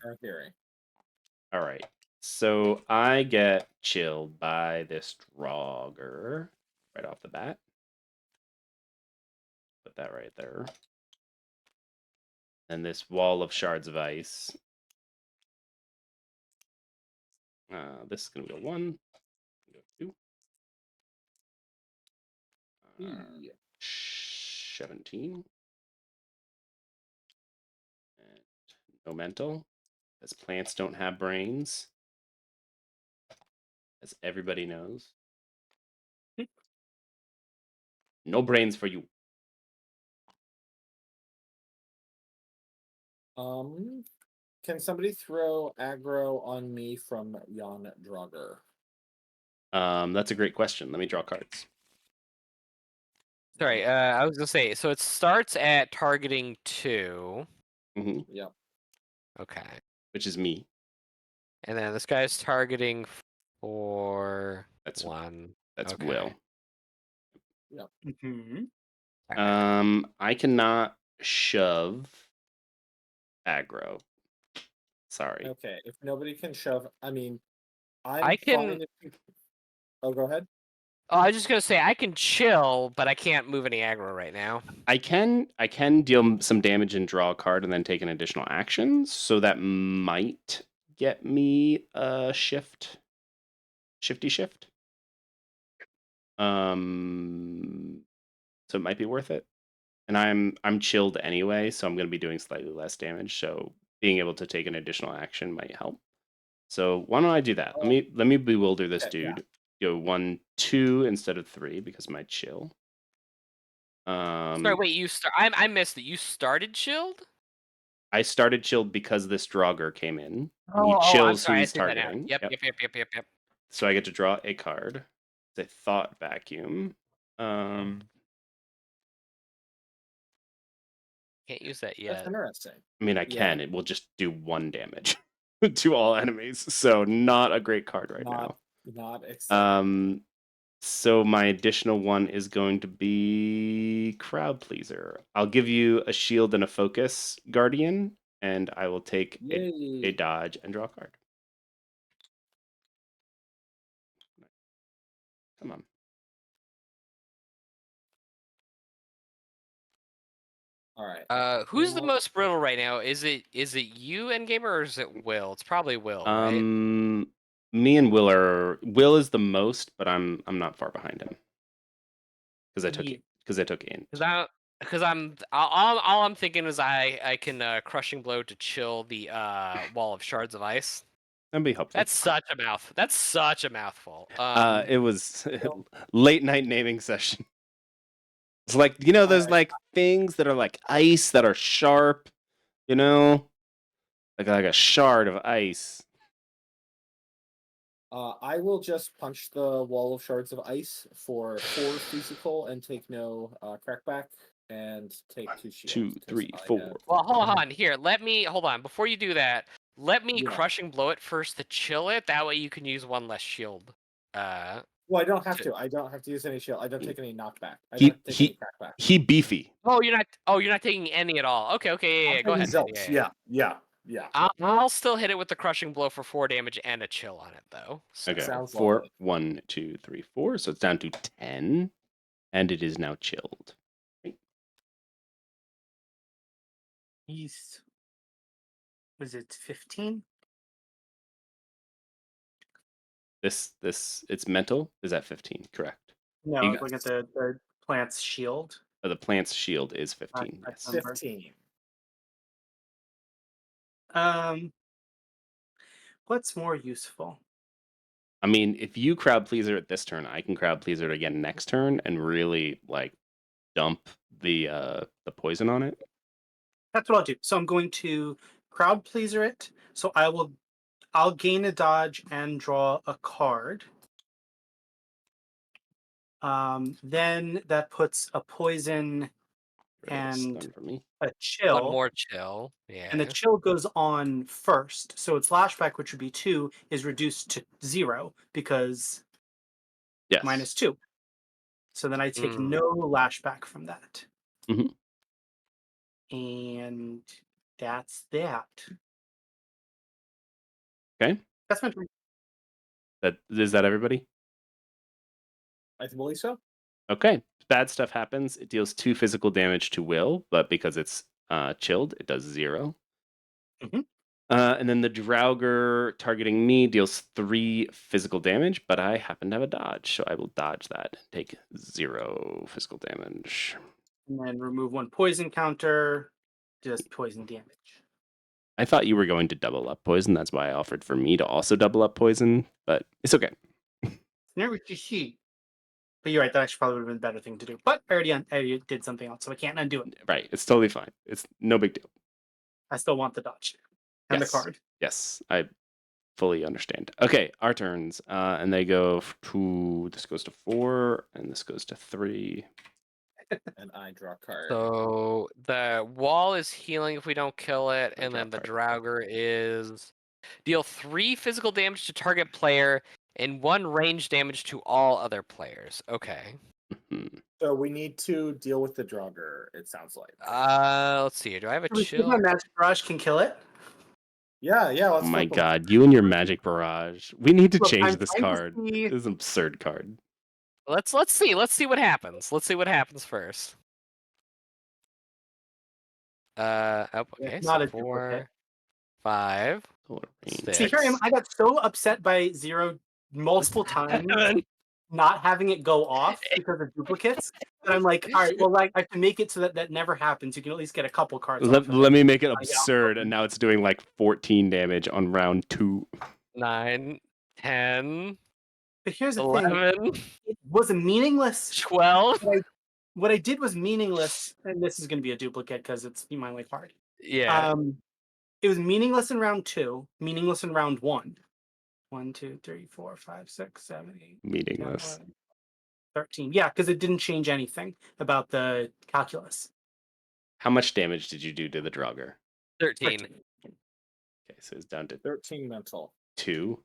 All right. So I get chilled by this Draugr right off the bat. Put that right there. And this wall of shards of ice. This is going to go 1. Go 2. 17. And no mental, as plants don't have brains, as everybody knows. No brains for you. Can somebody throw aggro on me from Jan Draugr? That's a great question. Let me draw cards. Sorry, I was gonna say. So it starts at targeting 2. Mm-hmm. Yep. Okay. Which is me. And then this guy's targeting 4. That's 1. That's Okay. Will. Yep. Mm-hmm. I cannot shove aggro. Sorry. Okay. If nobody can shove, I mean, I can. fine if Oh, go ahead. Oh, I was just gonna say I can chill, but I can't move any aggro right now. I can deal some damage and draw a card and then take an additional action, so that might get me a shifty shift. So it might be worth it. And I'm chilled anyway, so I'm going to be doing slightly less damage. So being able to take an additional action might help. So why don't I do that? Let me bewilder this dude. Yeah. Go 1, 2 instead of 3 because my chill. Sorry, wait. I missed it. You started chilled. I started chilled because this Draugr came in. Oh, He chills I'm sorry, who I he's see that now. targeting. Yep. So I get to draw a card. It's a thought vacuum. Can't use that yet. That's interesting. I mean, I can. It will just do 1 damage to all enemies. So not a great card right now. Not exciting. So my additional one is going to be Crowd Pleaser. I'll give you a shield and a focus, Guardian, and I will take a dodge and draw a card. Come on. All right. Who's the most brittle right now? Is it you, Endgamer, or is it Will? It's probably Will, right? Me and Will is the most, but I'm not far behind him because I took int. Because all I'm thinking is I can crushing blow to chill the wall of shards of ice. That'd be helpful. That's such a mouthful. It was late night naming session. It's like, there's like things that are like ice that are sharp, like a shard of ice. I will just punch the wall of shards of ice for 4 physical and take no crackback and take 2 shields. 2, 3, 4. Well, hold on. Here, hold on. Before you do that, let me crushing blow it first to chill it. That way you can use 1 less shield. Well, I don't have to. I don't have to use any shield. I don't take any knockback. I don't take any crackback. He beefy. Oh, you're not taking any at all. Okay. Yeah. Go ahead. Yeah. Yeah. I'll still hit it with the crushing blow for 4 damage and a chill on it though. So. Okay, Sounds 4, lovely. 1, 2, 3, 4. So it's down to 10, and it is now chilled. He's was it 15? This it's mental is at 15, correct? No, You I was looking at the plant's shield. The plant's shield is 15. I Yes. remember. 15. What's more useful? I mean, if you crowd pleaser it this turn, I can crowd pleaser it again next turn and really like dump the poison on it. That's what I'll do. So I'm going to crowd pleaser it. So I'll gain a dodge and draw a card. Then that puts a poison It's and done for me. a One chill. more chill. And the Yeah. chill goes on first. So its lashback, which would be 2, is reduced to 0 because Yes. -2. So then I take no lashback from that. Mhm. And that's that. Okay. That's my turn. Is that everybody? I believe so. Okay. Bad stuff happens. It deals 2 physical damage to Will, but because it's chilled, it does 0. Mhm. And then the Draugr targeting me deals 3 physical damage, but I happen to have a dodge, so I will dodge that and take 0 physical damage. And then remove 1 poison counter, just poison damage. I thought you were going to double up poison. That's why I offered for me to also double up poison, but it's okay. Never to see. But you're right, that actually probably would have been a better thing to do. But I already did something else, so I can't undo it. Right. It's totally fine. It's no big deal. I still want the dodge and Yes. the card. Yes. I fully understand. Okay, our turns. And they go to this goes to 4, and this goes to 3. And I draw a card. So the wall is healing if we don't kill it, I and draw then the a card. Draugr is deal 3 physical damage to target player and 1 range damage to all other players. Okay. Mhm. So we need to deal with the Draugr, it sounds like. Let's see. Do I have a Can we see if chill? my magic barrage can kill it? Yeah, Oh let's my flip 'em. god, you and your magic barrage. We need to Look, change I'm this trying to card. see- This is an absurd card. Let's see. Let's see what happens. Let's see what happens first. Oh, okay. It's not So a duplicate. 4, 5, Total range. 6. See, here I am. I got so upset by 0 multiple times, not having it go off because of duplicates. And I'm like, all right, well, like I can make it so that that never happens. You can at least get a couple cards. off of Let it. me make it absurd, and now it's doing like 14 damage on round 2. 9, 10, But here's the thing: 11, it was a meaningless. 12. What I did was meaningless, and this is going to be a duplicate because it's my only card. Yeah. It was meaningless in round 2, meaningless in round 1. 1, 2, 3, 4, 5, 6, 7, 8, 10, Meaningless. 11, 13. Yeah, because it didn't change anything about the calculus. How much damage did you do to the Draugr? 13. 13. Okay, so it's down to 13 mental. 2.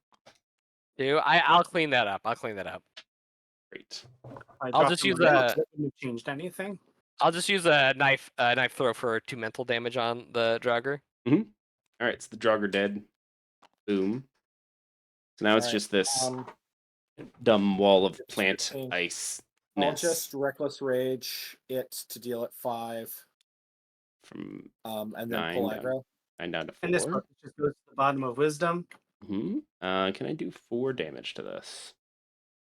I'll clean that up. I'll clean that up. Great. I'll just use a. It wouldn't have changed anything. I'll just use a knife throw for 2 mental damage on the Draugr. All right, so the Draugr dead. Boom. So now it's All right, just this dumb wall of it's plant 15. ice. I'll just Reckless Rage it to deal at 5. From And then 9 pull down, aggro. 9 down to 4. And this book just goes to the bottom of wisdom. Can I do 4 damage to this?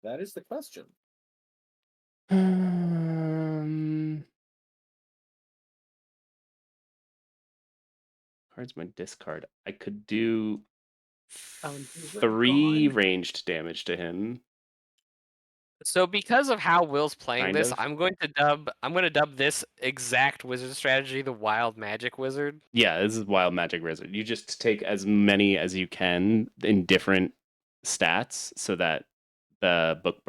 That is the question. Cards my discard. I could do These are 3 gone. ranged damage to him. So because of how Will's playing Kind this, of. I'm going to dub this exact wizard strategy the Wild Magic Wizard. Yeah, this is Wild Magic Wizard. You just take as many as you can in different stats so that the book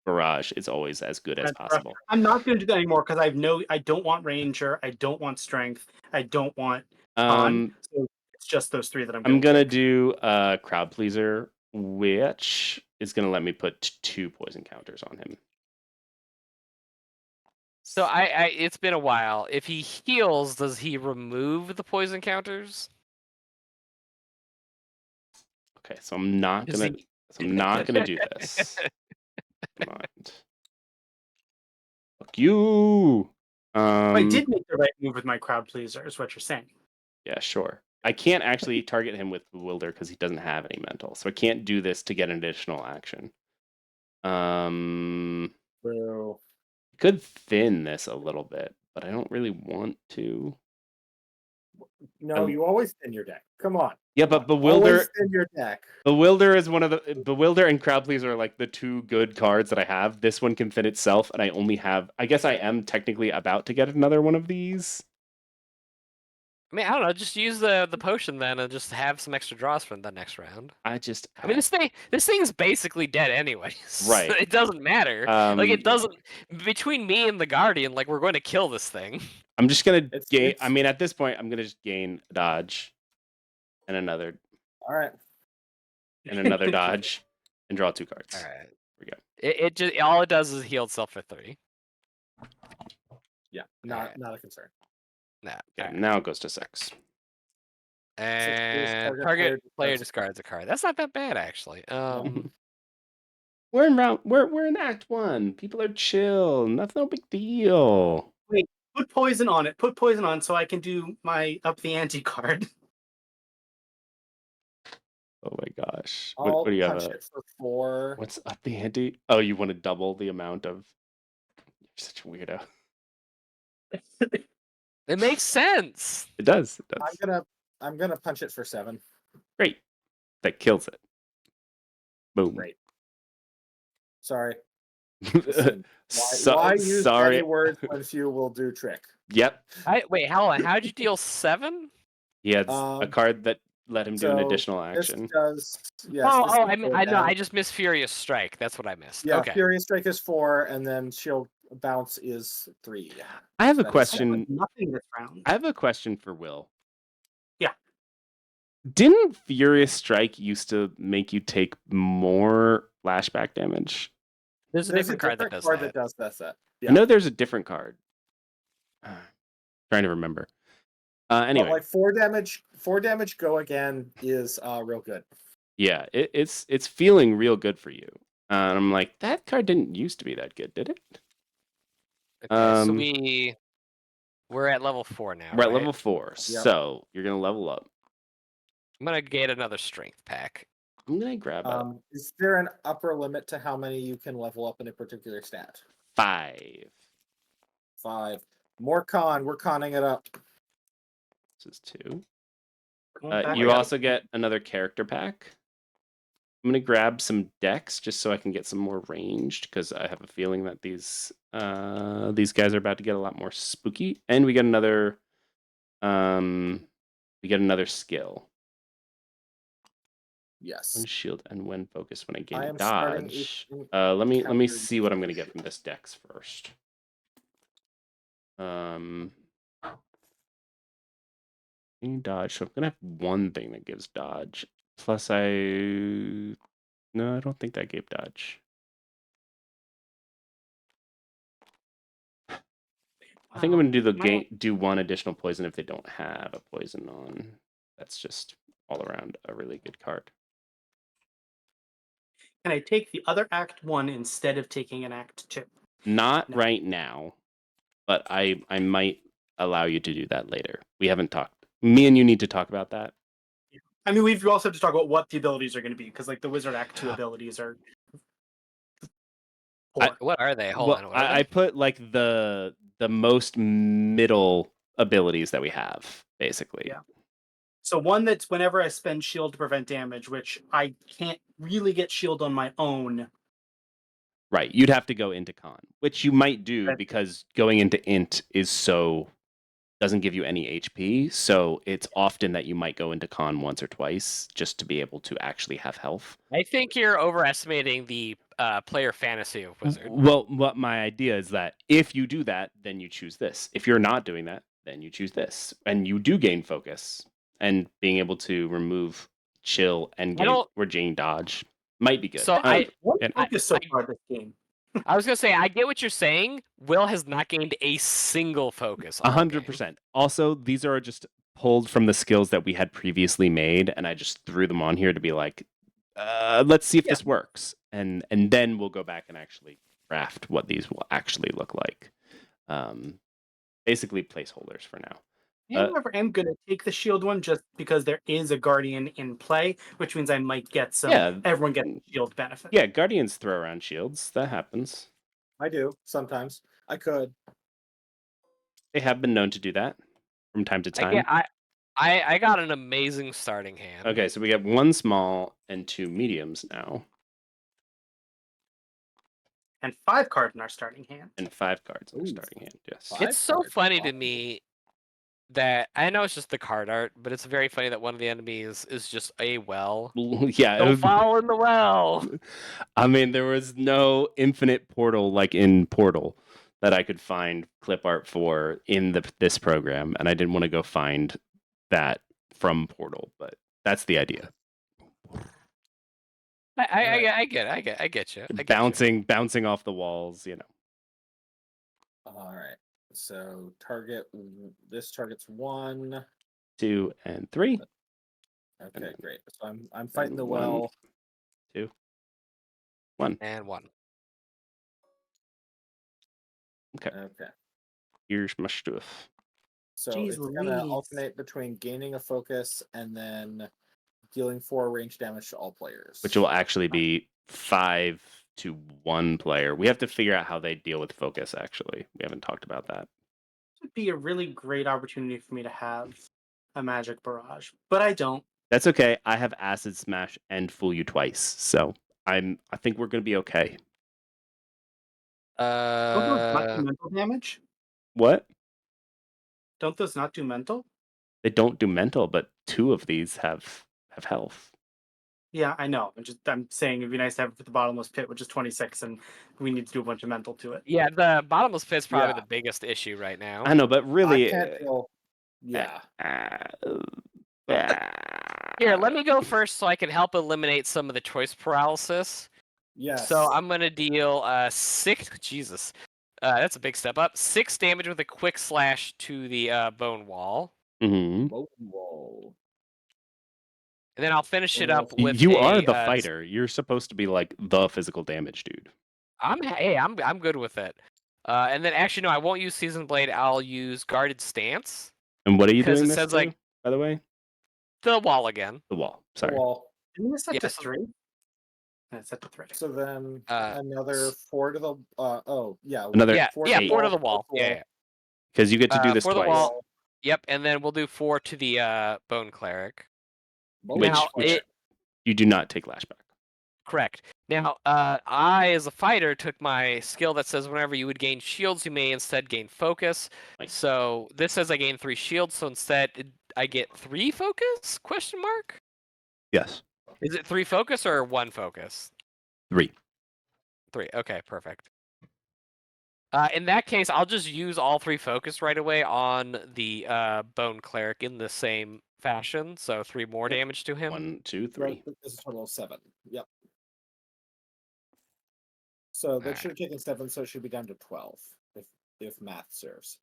barrage is always as good as possible. I'm not going to do that anymore because I don't want ranger, I don't want strength, I don't want con. So it's just those 3 that I'm gonna do crowd pleaser, which is gonna let me put 2 poison counters on him. So I it's been a while. If he heals, does he remove the poison counters? Okay, so I'm not Does gonna. he- So I'm not gonna do this. Mind. Fuck you. I did make the right move with my crowd pleaser, is what you're saying. Yeah, sure. I can't actually target him with Bewilder because he doesn't have any mental, so I can't do this to get an additional action. Boo. Could thin this a little bit, but I don't really want to. No, you always thin your deck. Come on. Yeah, Come but on. Bewilder. Always thin your deck. Bewilder is one of the Bewilder and Crowd Pleaser are like the two good cards that I have. This one can thin itself, and I only have. I guess I am technically about to get another one of these. I mean, I don't know. Just use the potion then, and just have some extra draws for the next round. I just. I mean, this thing's basically dead anyways. Right. It doesn't matter. Like it doesn't. Between me and the Guardian, like we're going to kill this thing. I'm just gonna gain. It's- I mean, at this point, I'm gonna just gain dodge, and another All right. dodge, and draw 2 cards. All right. Here we go. It just all it does is heal itself for 3. Yeah. Alright. Not a concern. Nah. Okay, alright. now it goes to 6. And target player player discards a card. That's not that bad actually. We're in Act 1. People are chill. That's no big deal. Put poison on it. Put poison on so I can do my up the ante card. Oh my gosh. I'll What do you have? punch it for 4. What's up the ante? Oh, you want to double the amount of. You're such a weirdo. It makes sense. It does. It does. I'm gonna punch it for 7. Great. That kills it. Boom. Great. Sorry. So- Why use sorry. any words when few will do trick? Yep. Wait, hold on. How'd you deal 7? He had a card that let him do an So additional This action. There's a There's different card that does that. I know there's a different card. Trying to remember. Anyway, But like 4 damage go again is real good. yeah, it's feeling real good for you. And I'm like, that card didn't used to be that good, did it? Okay, so we're at level 4 now. We're at right? level 4, so you're gonna level up. I'm gonna get another strength pack. I'm gonna grab a Is there an upper limit to how many you can level up in a particular stat? 5. 5. More con. We're conning it up. This is 2. Back You up. also get another character pack. I'm gonna grab some decks just so I can get some more ranged because I have a feeling that these guys are about to get a lot more spooky. And we get another skill. Yes. When shield and when focus when I gain I am starting dodge. each Let me encounter see what I'm gonna get from this dex first. Dodge. So I'm gonna have one thing that gives dodge. Plus no, I don't think that gave dodge. I think I'm gonna do one additional poison if they don't have a poison on. That's just all around a really good card. Can I take the other Act 1 instead of taking an Act 2? Not No. right now, but I might allow you to do that later. We haven't talked. Me and you need to talk about that. I mean, we've also have to talk about what the abilities are going to be, because like the Wizard Act 2 abilities are. What are they? Hold on. What are I put like the most middle abilities that we have, basically. Yeah. So one that's whenever I spend shield to prevent damage, which I can't really get shield on my own. Right. You'd have to go into con, which you might do Right. because going into int doesn't give you any HP. So it's often that you might go into con once or twice just to be able to actually have health. I think you're overestimating the player fantasy of Wizard. Well, what my idea is that if you do that, then you choose this. If you're not doing that, then you choose this. And you do gain focus. And being able to remove chill and gain dodge might be good. So One focus so far this game. I was gonna say, I get what you're saying. Will has not gained a single focus. all game. 100%. Also, these are just pulled from the skills that we had previously made, and I just threw them on here to be like, let's see if Yeah. this works, and then we'll go back and actually craft what these will actually look like. Basically placeholders for now. However, I'm going to take the shield one just because there is a guardian in play, which means I might get some. Yeah. Everyone gets the shield benefit. Yeah, guardians throw around shields. That happens. I do sometimes. I could. They have been known to do that from time to time. I got an amazing starting hand. Okay, so we have 1 small and 2 mediums now, And 5 cards in our starting hand. and 5 cards in the Ooh. starting hand. Yes. 5 It's so cards. funny to Wow. me that I know it's just the card art, but it's very funny that one of the enemies is just a well. Yeah. Don't fall in the well. I mean, there was no infinite portal like in Portal that I could find clip art for in this program, and I didn't want to go find that from Portal, but that's the idea. I get you. Bouncing off the walls, All right. So this target's 1. 2 and 3. Okay, great. So I'm fighting the 1, well. 2, 1. And 1. Okay. Okay. Here's my stuff. So Jeez it's gonna Louise. alternate between gaining a focus and then dealing 4 range damage to all players. Which will actually be 5 to 1 player. We have to figure out how they deal with focus, actually. We haven't talked about that. It would be a really great opportunity for me to have a magic barrage, but I don't. That's okay. I have acid smash and fool you twice, so I think we're gonna be okay. Don't those not do mental damage? What? Don't those not do mental? They don't do mental, but 2 of these have health. Yeah, I know. I'm saying it'd be nice to have it for the bottomless pit, which is 26, and we need to do a bunch of mental to it. Yeah, the bottomless pit's probably Yeah. the biggest issue right now. I know, but really, I can't deal. Yeah. Here, let me go first so I can help eliminate some of the choice paralysis. Yes. So I'm gonna deal 6. Jesus, that's a big step up. 6 damage with a quick slash to the bone wall, Mhm. Whoa. and then I'll finish it Yeah. up with. You are a, the fighter. You're supposed to be like the physical damage dude. I'm good with it. And then actually no, I won't use Seasoned Blade. I'll use Guarded Stance. And what are you Because doing it this says, to, like- by the way? The wall again. The wall. Sorry. Well, Didn't we set Yeah, to so- 3? It's set to 3. so then Uh, another 4 to the. Another Yeah, 4 8. 4 to the wall. Yeah. Because you get to do this for the twice. wall. Yep, and then we'll do 4 to the Bone Cleric. Which- Now, You do not take lashback. correct. Now, I, as a fighter, took my skill that says whenever you would gain shields, you may instead gain focus. Nice. So this says I gain 3 shields, so instead I get 3 focus? Question mark? Yes. Is it 3 focus or 1 focus? 3. 3. Okay, perfect. In that case, I'll just use all 3 focus right away on the Bone Cleric in the same fashion. So 3 more Yep. damage to him. 1, 2, 3. This is a total of 7. Yep. So that Alright. should have taken 7, so it should be down to 12 if math serves.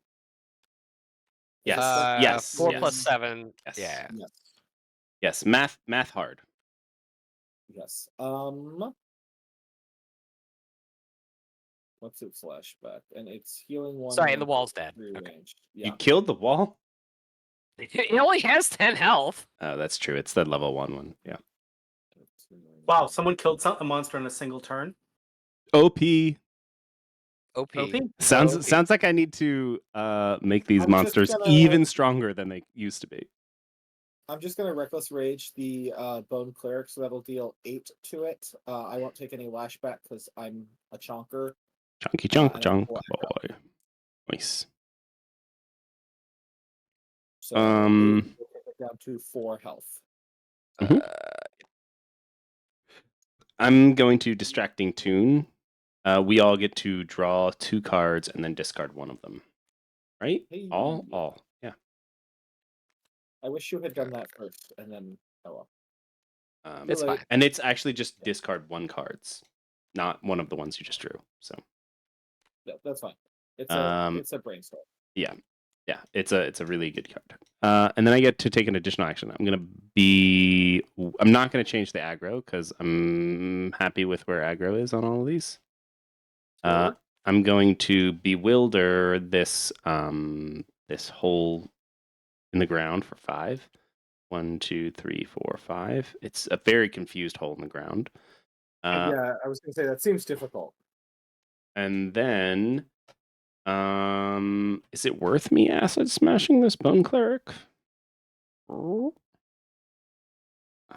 Yes. Yes. 4 yes. plus 7. Yes. Yeah. Yes. Yes. Math hard. Yes. What's its flashback? And it's healing 1. Sorry, and the wall's dead. Free Okay. range. Yeah. You killed the wall? It only has 10 health. Oh, that's true. It's the level 1 one. Yeah. Wow, someone killed a monster in a single turn. OP. OP. OP? Sounds like I need to make these I'm just monsters gonna- even stronger than they used to be. I'm just gonna reckless rage the bone cleric, so that'll deal 8 to it. I won't take any lashback because I'm a chonker. Chunky and chunk I chunk pull boy. Nice. So 8 will take it down to 4 health. I'm going to distracting tune. We all get to draw 2 cards and then discard 1 of them. Right? Hey. All. Yeah. I wish you had done that first, and then It's Too late. fine. And it's actually just discard 1 cards. not one of the ones you just drew. So Yeah, that's fine. It's Um, a brainstorm. yeah, it's a really good card. And then I get to take an additional action. I'm not gonna change the aggro because I'm happy with where aggro is on all of these. Sure. I'm going to bewilder this this hole in the ground for 5. 1, 2, 3, 4, 5. It's a very confused hole in the ground. Yeah, I was gonna say that seems difficult. And then, is it worth me acid smashing this bone cleric? I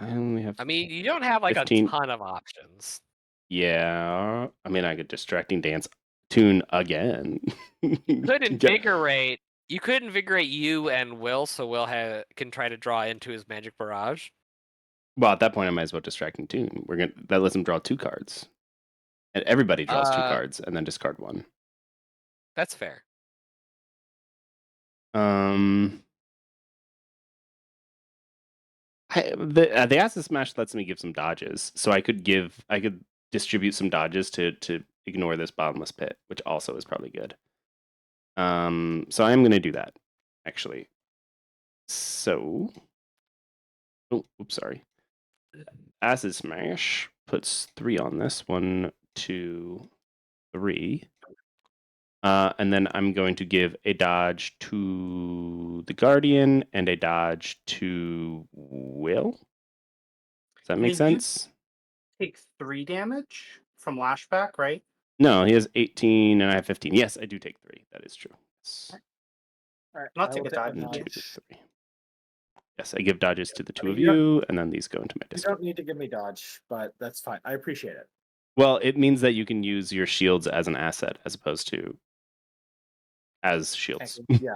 only have I mean, you don't have like 15. a ton of options. Yeah, I mean, I could distracting dance tune again. You could Get- invigorate. You could invigorate you and Will, so Will can try to draw into his magic barrage. Well, at that point, I might as well distracting tune. That lets him draw 2 cards, and everybody draws 2 cards, and then discard 1. That's fair. The acid smash lets me give some dodges, so I could distribute some dodges to ignore this bottomless pit, which also is probably good. So I am going to do that, actually. So, oops, sorry. Acid smash puts 3 on this. 1, 2, 3. And then I'm going to give a dodge to the Guardian and a dodge to Will. Does that make Did you sense? take 3 damage from lashback, right? No, he has 18 and I have 15. Yes, I do take 3. That is true. Yes. All right, Not I take will a take dodge. a 1, 2, dodge. 3. Yes, I give dodges to the 2 mean, of you don't- you, and then these go into my You discard. don't need to give me dodge, but that's fine. I appreciate it. Well, it means that you can use your shields as an asset as opposed to as shields. Yeah.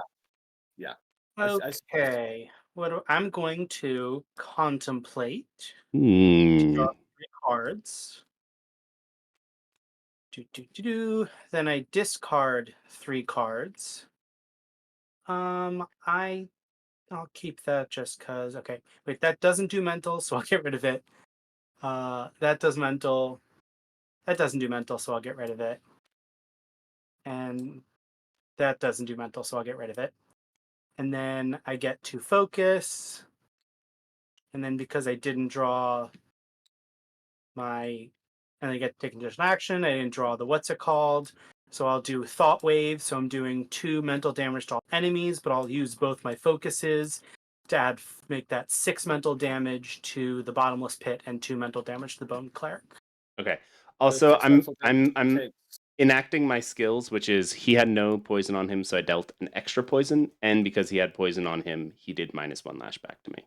I suppose. Okay. I'm going to contemplate to Hmm. draw 3 cards. Then I discard 3 cards. I'll keep that just because. Okay, wait, that doesn't do mental, so I'll get rid of it. That does mental. That doesn't do mental, so I'll get rid of it. And that doesn't do mental, so I'll get rid of it. And then I get to focus. And then because I didn't draw and I get to take additional action, I didn't draw the what's it called. So I'll do thought wave. So I'm doing 2 mental damage to all enemies, but I'll use both my focuses to make that 6 mental damage to the bottomless pit and 2 mental damage to the bone cleric. Okay. So Also, 6 mental damage I'm takes- enacting my skills, which is he had no poison on him, so I dealt an extra poison, and because he had poison on him, he did -1 lashback to me.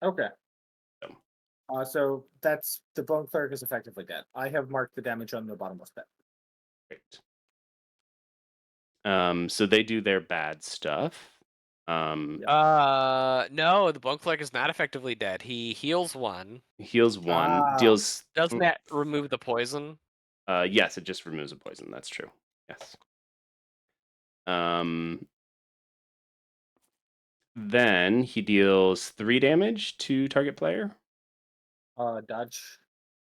Okay. So. So that's the bone cleric is effectively dead. I have marked the damage on the bottomless pit. Great. So they do their bad stuff. No, the bone cleric is not effectively dead. He heals 1. Heals 1, deals. Doesn't that remove the poison? Yes, it just removes a poison. That's true. Yes. Then he deals 3 damage to target player. Dodge.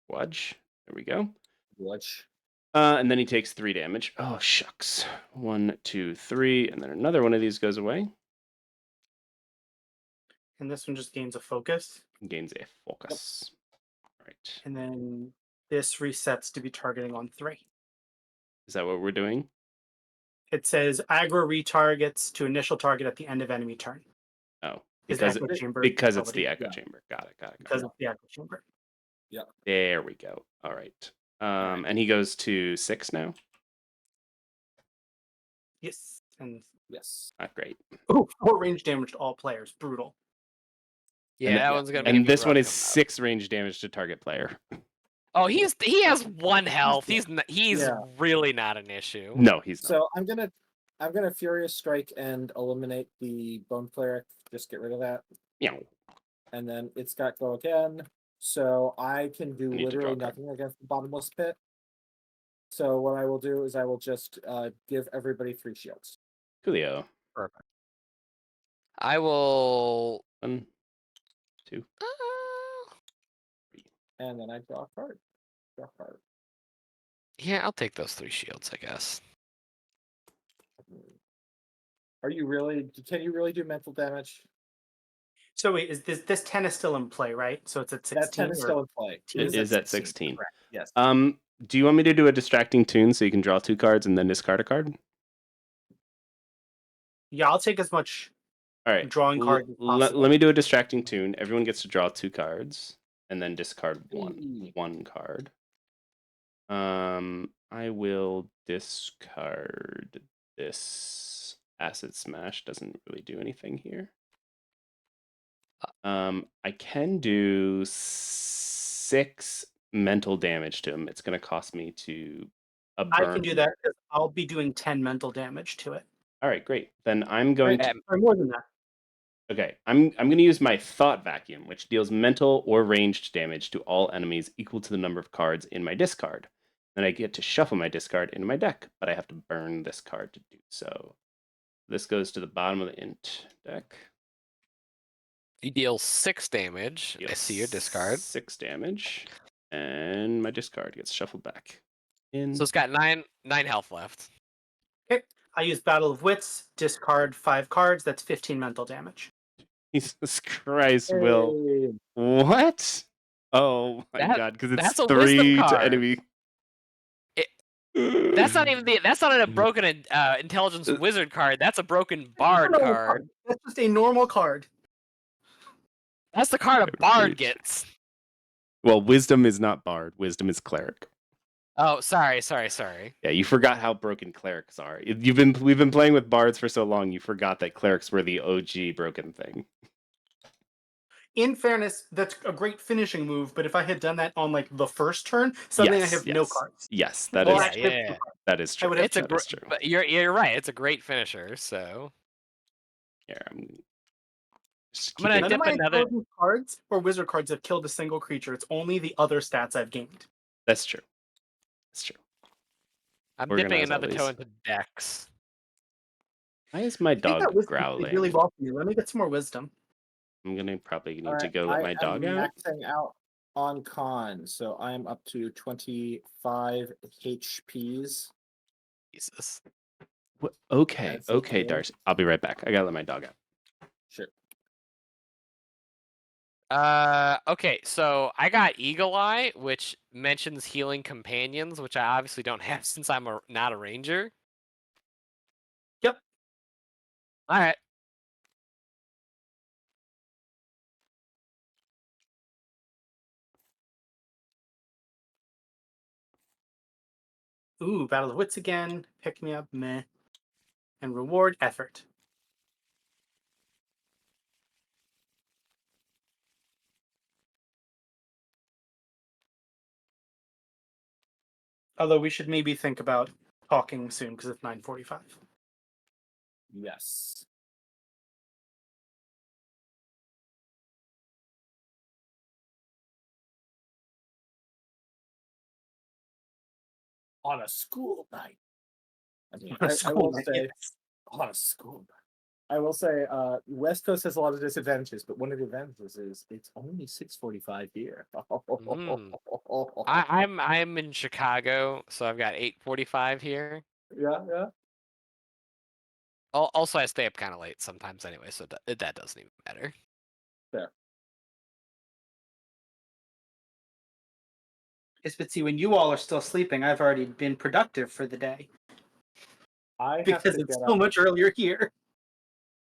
Wudge. There we go. Wudge. And then he takes 3 damage. Oh, shucks. 1, 2, 3. And then another one of these goes away. And this one just gains a focus. Gains a focus. Yep. Right. And then this resets to be targeting on 3. Is that what we're doing? It says aggro retargets to initial target at the end of enemy turn. Oh, because it's the echo chamber. Got it. Because of the echo chamber. Yeah. There we go. All right. And he goes to 6 now. Yes. And yes. Great. Oh, 4 range damage to all players. Brutal. Yeah, that one's gonna be. And this one is 6 range damage to target player. Oh, he has 1 health. He's really not an issue. No, he's not. So I'm gonna Furious Strike and eliminate the Bone Cleric. Just get rid of that. Yeah. And then it's got go again. So I can do literally nothing against the bottomless pit. So what I will do is I will just give everybody 3 shields. Coolio. Perfect. I will 1, 2. And then I draw a card. Draw card. Yeah, I'll take those 3 shields, I guess. Are you really? Can you really do mental damage? So wait, is this 10 is still in play, right? So it's at That 10 16 is or still in play. It is at 16. Correct. Yes. Do you want me to do a distracting tune so you can draw 2 cards and then discard a card? yeah, I'll take as much All right. drawing cards as possible. Let me do a distracting tune. Everyone gets to draw 2 cards and then discard one card. I will discard this acid smash. Doesn't really do anything here. I can do 6 mental damage to him. It's going to cost me to a burn. I can do that because I'll be doing 10 mental damage to it. All right, great. Then I'm going to. Or more than that. Okay, I'm going to use my thought vacuum, which deals mental or ranged damage to all enemies equal to the number of cards in my discard. Then I get to shuffle my discard into my deck, but I have to burn this card to do so. This goes to the bottom of the int deck. You deal 6 damage. I see your discard. 6 damage, and my discard gets shuffled back in. So it's got 9 health left. Okay. I use Battle of Wits, discard 5 cards. That's 15 mental damage. Jesus Christ, Will. What? Oh my god, because it's that's a wisdom 3 to card. enemy. That's not even that's not a broken intelligence wizard card. That's a broken bard card. That's just a normal card. That's the card a bard gets. Well, wisdom is not bard. Wisdom is cleric. Oh, sorry. Yeah, you forgot how broken clerics are. We've been playing with bards for so long, you forgot that clerics were the OG broken thing. In fairness, that's a great finishing move, but if I had done that on like the first turn, suddenly I have no cards. Yes, that Well, is actually, yeah. that is true. It's true. But you're right. It's a great finisher. So yeah, I'm gonna none dip of my another. intelligence cards or wizard cards have killed a single creature. It's only the other stats I've gained. That's true. That's true. I'm Organize dipping all another these. toe into Dex. Why is my I think dog that wisdom growling? is really well for me. Let me get some more wisdom. I'm gonna probably need to go let my dog I'm out. maxing out on con, so I'm up to 25 HPs. Jesus. Okay, That's okay, okay. Darcy. I'll be right back. I gotta let my dog out. Sure. Okay, so I got Eagle Eye, which mentions healing companions, which I obviously don't have since I'm not a ranger. Yep. All right. Ooh, Battle of Wits again. Pick me up, meh. And reward effort. Although we should maybe think about talking soon because it's 9:45. Yes. On a school night. I mean, I will say, on a school night. I will say, West Coast has a lot of disadvantages, but one of the advantages is it's only 6:45 here. I'm in Chicago, so I've got 8:45 here. Yeah. Also, I stay up kind of late sometimes anyway, so that doesn't even matter. Fair. Yes, but see, when you all are still sleeping, I've already been productive for the day. Because it's so much earlier here.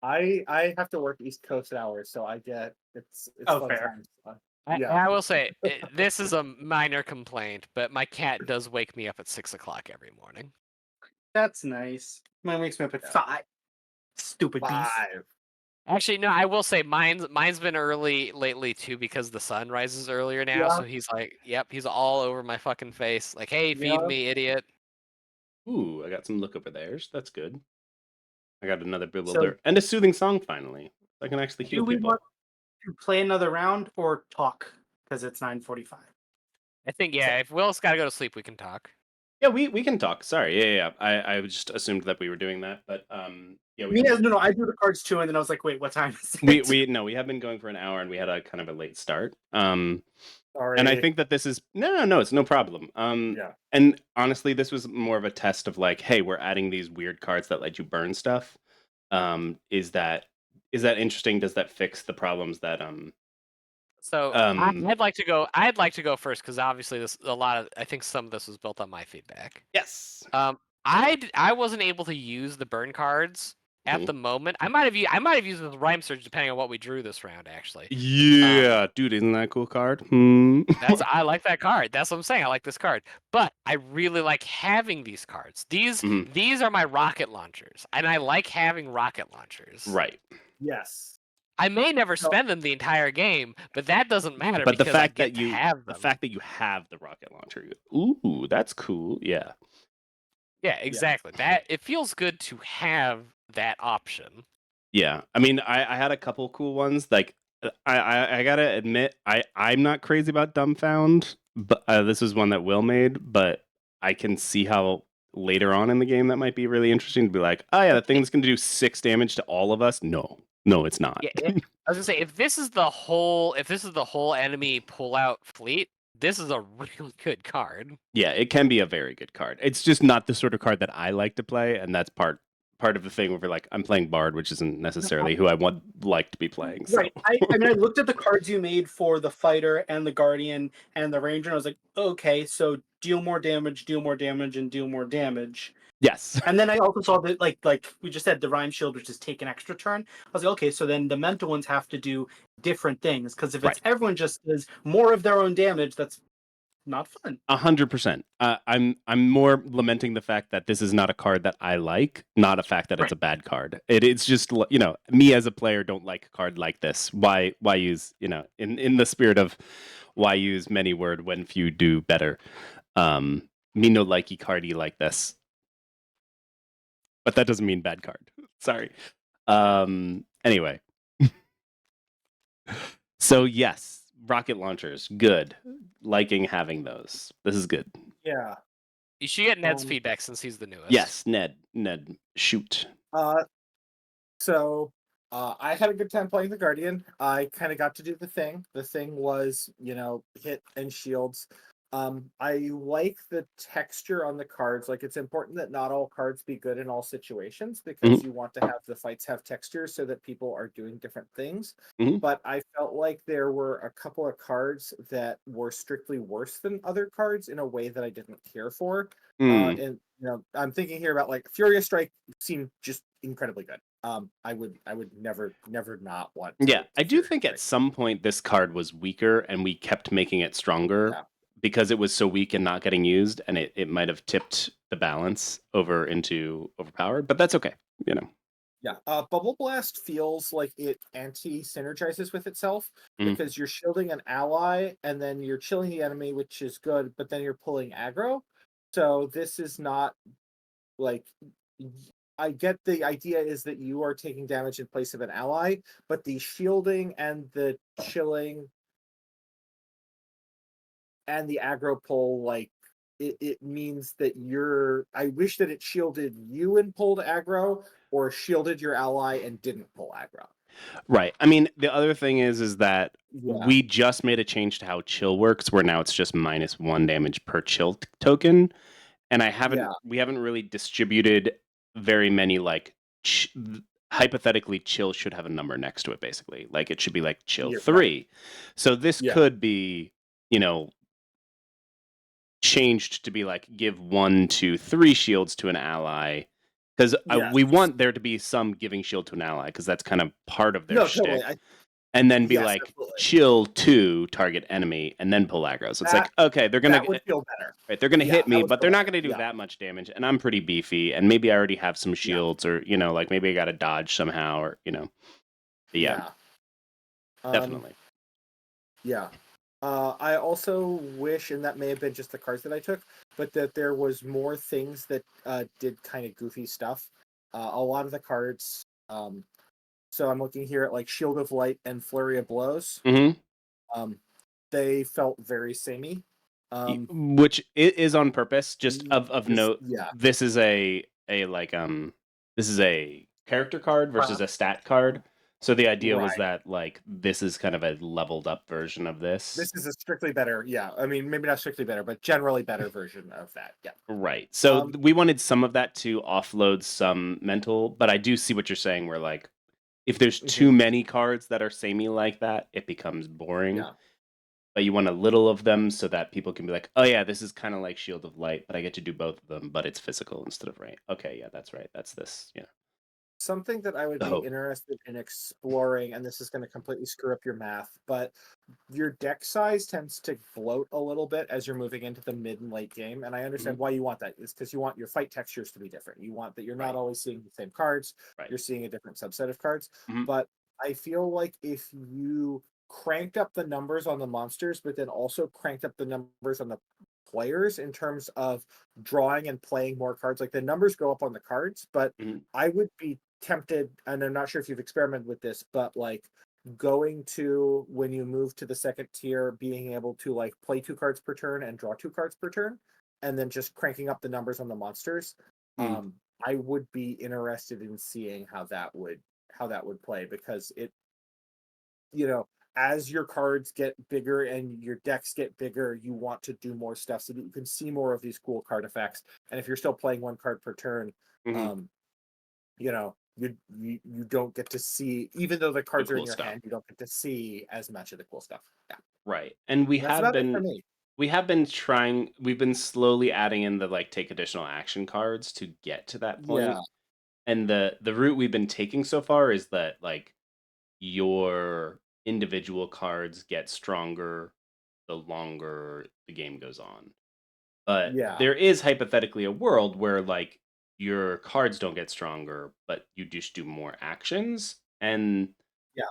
I have to work East Coast hours, so I get it's fun fair. times. I will say this is a minor complaint, but my cat does wake me up at 6 o'clock every morning. That's nice. Mine wakes me up at 5. Stupid beast. 5. Actually, no, I will say mine's been early lately too because the sun rises earlier now. Yeah. So he's like, yep, he's all over my fucking face. Like, hey, feed me, idiot. Ooh, I got some look over theirs. That's good. I got another bewilder and a soothing song finally. I can actually heal Do we people. want to play another round or talk? Because it's 9:45. I think if Will's got to go to sleep, we can talk. Yeah, we can talk. Sorry, yeah. I just assumed that we were doing that, but yeah. No, I drew the cards too, and then I was like, wait, what time is it? We have been going for an hour, and we had a kind of a late start. Sorry. And I think that this is no, it's no problem. Yeah. And honestly, this was more of a test of like, hey, we're adding these weird cards that let you burn stuff. Is that interesting? Does that fix the problems that So um I'd like to go. I'd like to go first because obviously this a lot of. I think some of this was built on my feedback. yes. I wasn't able to use the burn cards at Mhm. the moment. I might have used the rhyme surge depending on what we drew this round. Actually, Yeah, dude, isn't that a cool card? Hmm. I like that card. That's what I'm saying. I like this card, but I really like having these cards. Mhm. These are my rocket launchers, and I like having rocket launchers. Right. Yes. I may never So- spend them the entire game, but that doesn't matter But the because I fact get that to have the them. fact that you have the rocket launcher, ooh, that's cool. Yeah. Yeah, exactly. That it feels good to have that option. Yeah, I mean, I had a couple cool ones. Like, I gotta admit, I'm not crazy about Dumbfound, but this is one that Will made. But I can see how later on in the game that might be really interesting to be like, oh yeah, that thing's gonna do 6 damage to all of us. No, it's not. Yeah, I was gonna say if this is the whole enemy pull-out fleet, this is a really good card. Yeah, it can be a very good card. It's just not the sort of card that I like to play, and that's part of the thing where we're like, I'm playing Bard, which isn't necessarily who I want like to be playing. So. Right. I mean, I looked at the cards you made for the fighter and the guardian and the ranger, and I was like, okay, so deal more damage, and deal more damage. Yes. And then I also saw that, like we just said, the rhyme shield, which is take an extra turn. I was like, okay, so then the mental ones have to do different things, because if it's Right. everyone just does more of their own damage, that's not fun. 100%. I'm more lamenting the fact that this is not a card that I like, not a fact that it's a bad card. It's just me as a player don't like a card like this. Why use in the spirit of why use many word when few do better. Me no likey cardy like this, but that doesn't mean bad card. Sorry. Anyway, so yes, rocket launchers, good. Liking having those. This is good. Yeah. You should get Ned's feedback since he's the newest. Yes, Ned, shoot. So I had a good time playing the Guardian. I kind of got to do the thing. The thing was, hit and shields. I like the texture on the cards. Like, it's important that not all cards be good in all situations, because you want to have the fights have texture so that people are doing different things. But I felt like there were a couple of cards that were strictly worse than other cards in a way that I didn't care for. And I'm thinking here about, like, Furious Strike seemed just incredibly good. I would never not want to. Yeah, I do think at some point this card was weaker and we kept making it stronger because it was so weak and not getting used, and it might have tipped the balance over into overpowered, but that's okay, Yeah, Bubble Blast feels like it anti-synergizes with itself, because you're shielding an ally and then you're chilling the enemy, which is good, but then you're pulling aggro. So this is not like, I get the idea is that you are taking damage in place of an ally, but the shielding and the chilling and the aggro pull, like, it means that I wish that it shielded you and pulled aggro, or shielded your ally and didn't pull aggro. Right. I mean, the other thing is that we just made a change to how chill works, where now it's just -1 damage per chill token, and we haven't really distributed very many, like, hypothetically chill should have a number next to it, basically. Like, it should be like chill 3. So this could be, changed to be like give 1, 2, 3 shields to an ally, because we want there to be some giving shield to an ally, because that's kind of part of their shtick. Totally. And then be Yes, like absolutely. chill 2 target enemy and then pull aggro. So it's like, okay, they're gonna That would feel better. right, they're gonna hit that me, would but feel they're not better. gonna do that much damage, and I'm pretty beefy, and maybe I already have some shields, or like maybe I got to dodge somehow, or But definitely. Yeah. I also wish, and that may have been just the cards that I took, but that there was more things that did kind of goofy stuff. A lot of the cards, so I'm looking here at, like, Shield of Light and Flurry of Blows. They felt very samey. Which is on purpose, just of note. Yeah. This is a character card versus a stat card. So the idea was Right. that like this is kind of a leveled up version of This this. is a strictly better, yeah. I mean, maybe not strictly better, but generally better version of that. Yeah. Right. So Um, we wanted some of that to offload some mental, but I do see what you're saying where like if there's too mhm, many cards that are samey like that, it becomes boring. yeah. But you want a little of them so that people can be like, "Oh yeah, this is kind of like Shield of Light, but I get to do both of them, but it's physical instead of rain." Okay, yeah, that's right. That's this. Yeah, Something that I would the be hope. interested in exploring, and this is going to completely screw up your math, but your deck size tends to bloat a little bit as you're moving into the mid and late game. And I Hmm. understand why you want that. It's because you want your fight textures to be different. You want that you're not Right. always seeing the same cards, Right. you're seeing a different subset of cards. Hmm. But I feel like if you cranked up the numbers on the monsters, but then also cranked up the numbers on the players in terms of drawing and playing more cards, like the numbers go up on the cards, but Hmm. I would be tempted, and I'm not sure if you've experimented with this, but like going to when you move to the second tier, being able to like play 2 cards per turn and draw 2 cards per turn, and then just cranking up the numbers on the monsters. Mm. I would be interested in seeing how that would play because it, you know, as your cards get bigger and your decks get bigger, you want to do more stuff so that you can see more of these cool card effects. And if you're still playing 1 card per turn, Hmm. um, you don't get to see, even though the The cards are in cool your stuff. hand, you don't get to see as much of the cool stuff. Yeah. Right. And And that's about it for me. we've been slowly adding in the like take additional action cards to get to that Yeah. point. And the route we've been taking so far is that like your individual cards get stronger the longer the game goes on. But Yeah. there is hypothetically a world where like your cards don't get stronger, but you just do more actions. And Yeah.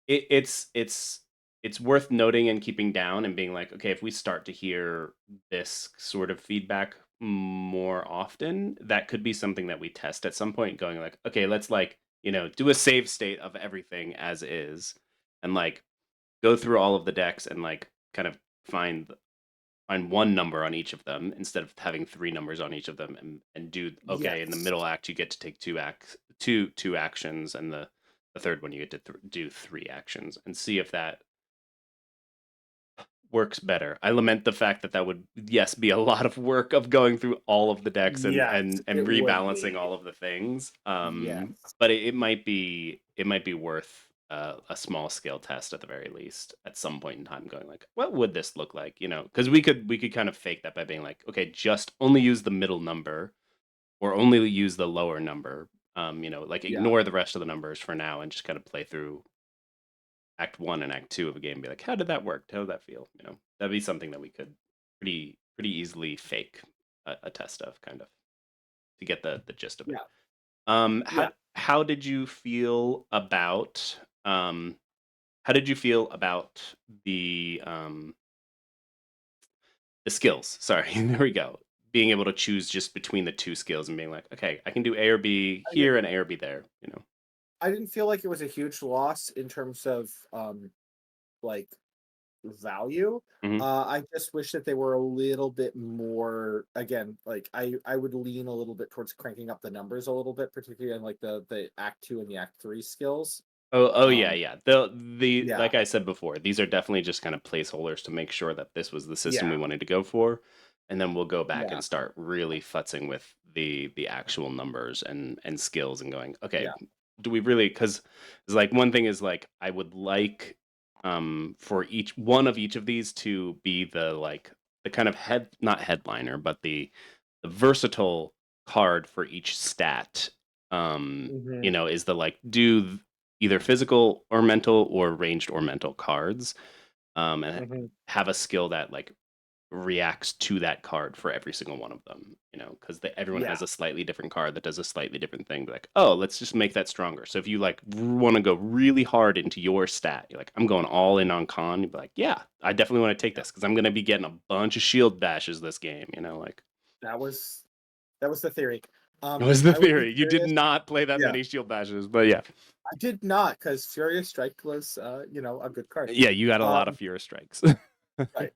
it's worth noting and keeping down and being like, okay, if we start to hear this sort of feedback more often, that could be something that we test at some point, going like, okay, let's like, do a save state of everything as is and like go through all of the decks and like kind of find one number on each of them instead of having three numbers on each of them and do okay in the Yes. middle act you get to take two actions and the third one you get to do three actions and see if that works better. I lament the fact that that would yes be a lot of work of going through all of the decks and Yes, and it would rebalancing be. all of the things. Yes. But it might be worth a small scale test at the very least at some point in time going like what would this look like, because we could kind of fake that by being like okay just only use the middle number or only use the lower number, like Yeah. ignore the rest of the numbers for now and just kind of play through act one and act two of a game and be like, how did that work? How did that feel? That'd be something that we could pretty easily fake a test of kind of to get the gist of it. Yeah. How Yeah. how did you feel about how did you feel about the um the skills? Sorry, there we go. Being able to choose just between the two skills and being like, okay, I can do A or B I, here and A or B there. I didn't feel like it was a huge loss in terms of like value. Hmm. I just wish that they were a little bit more. Again, like I would lean a little bit towards cranking up the numbers a little bit, particularly on like the Act 2 and the Act 3 skills. Oh yeah, Um, yeah. The yeah, like I said before, these are definitely just kind of placeholders to make sure that this was the system yeah, we wanted to go for, and then we'll go back yeah, and start really futzing with the actual numbers and skills and going, okay, yeah. do we really? Because it's like one thing is like I would like for each one of each of these to be the kind of head not headliner, but the versatile card for each stat. Hmm. Is the like do either physical or mental or ranged or mental cards, and Hmm. have a skill that like reacts to that card for every single one of them. Because everyone Yeah, has a slightly different card that does a slightly different thing. Like, oh, let's just make that stronger. So if you like want to go really hard into your stat, you're like, I'm going all in on con. You'd be like, yeah, I definitely want to take yeah. this because I'm gonna be getting a bunch of shield bashes this game. Like That was that was the theory. that was the I would be theory. You did curious. not play that Yeah, many shield bashes, but yeah, I did not because Furious Strike was a good card. yeah, you got a lot of Um, Fura strikes. right.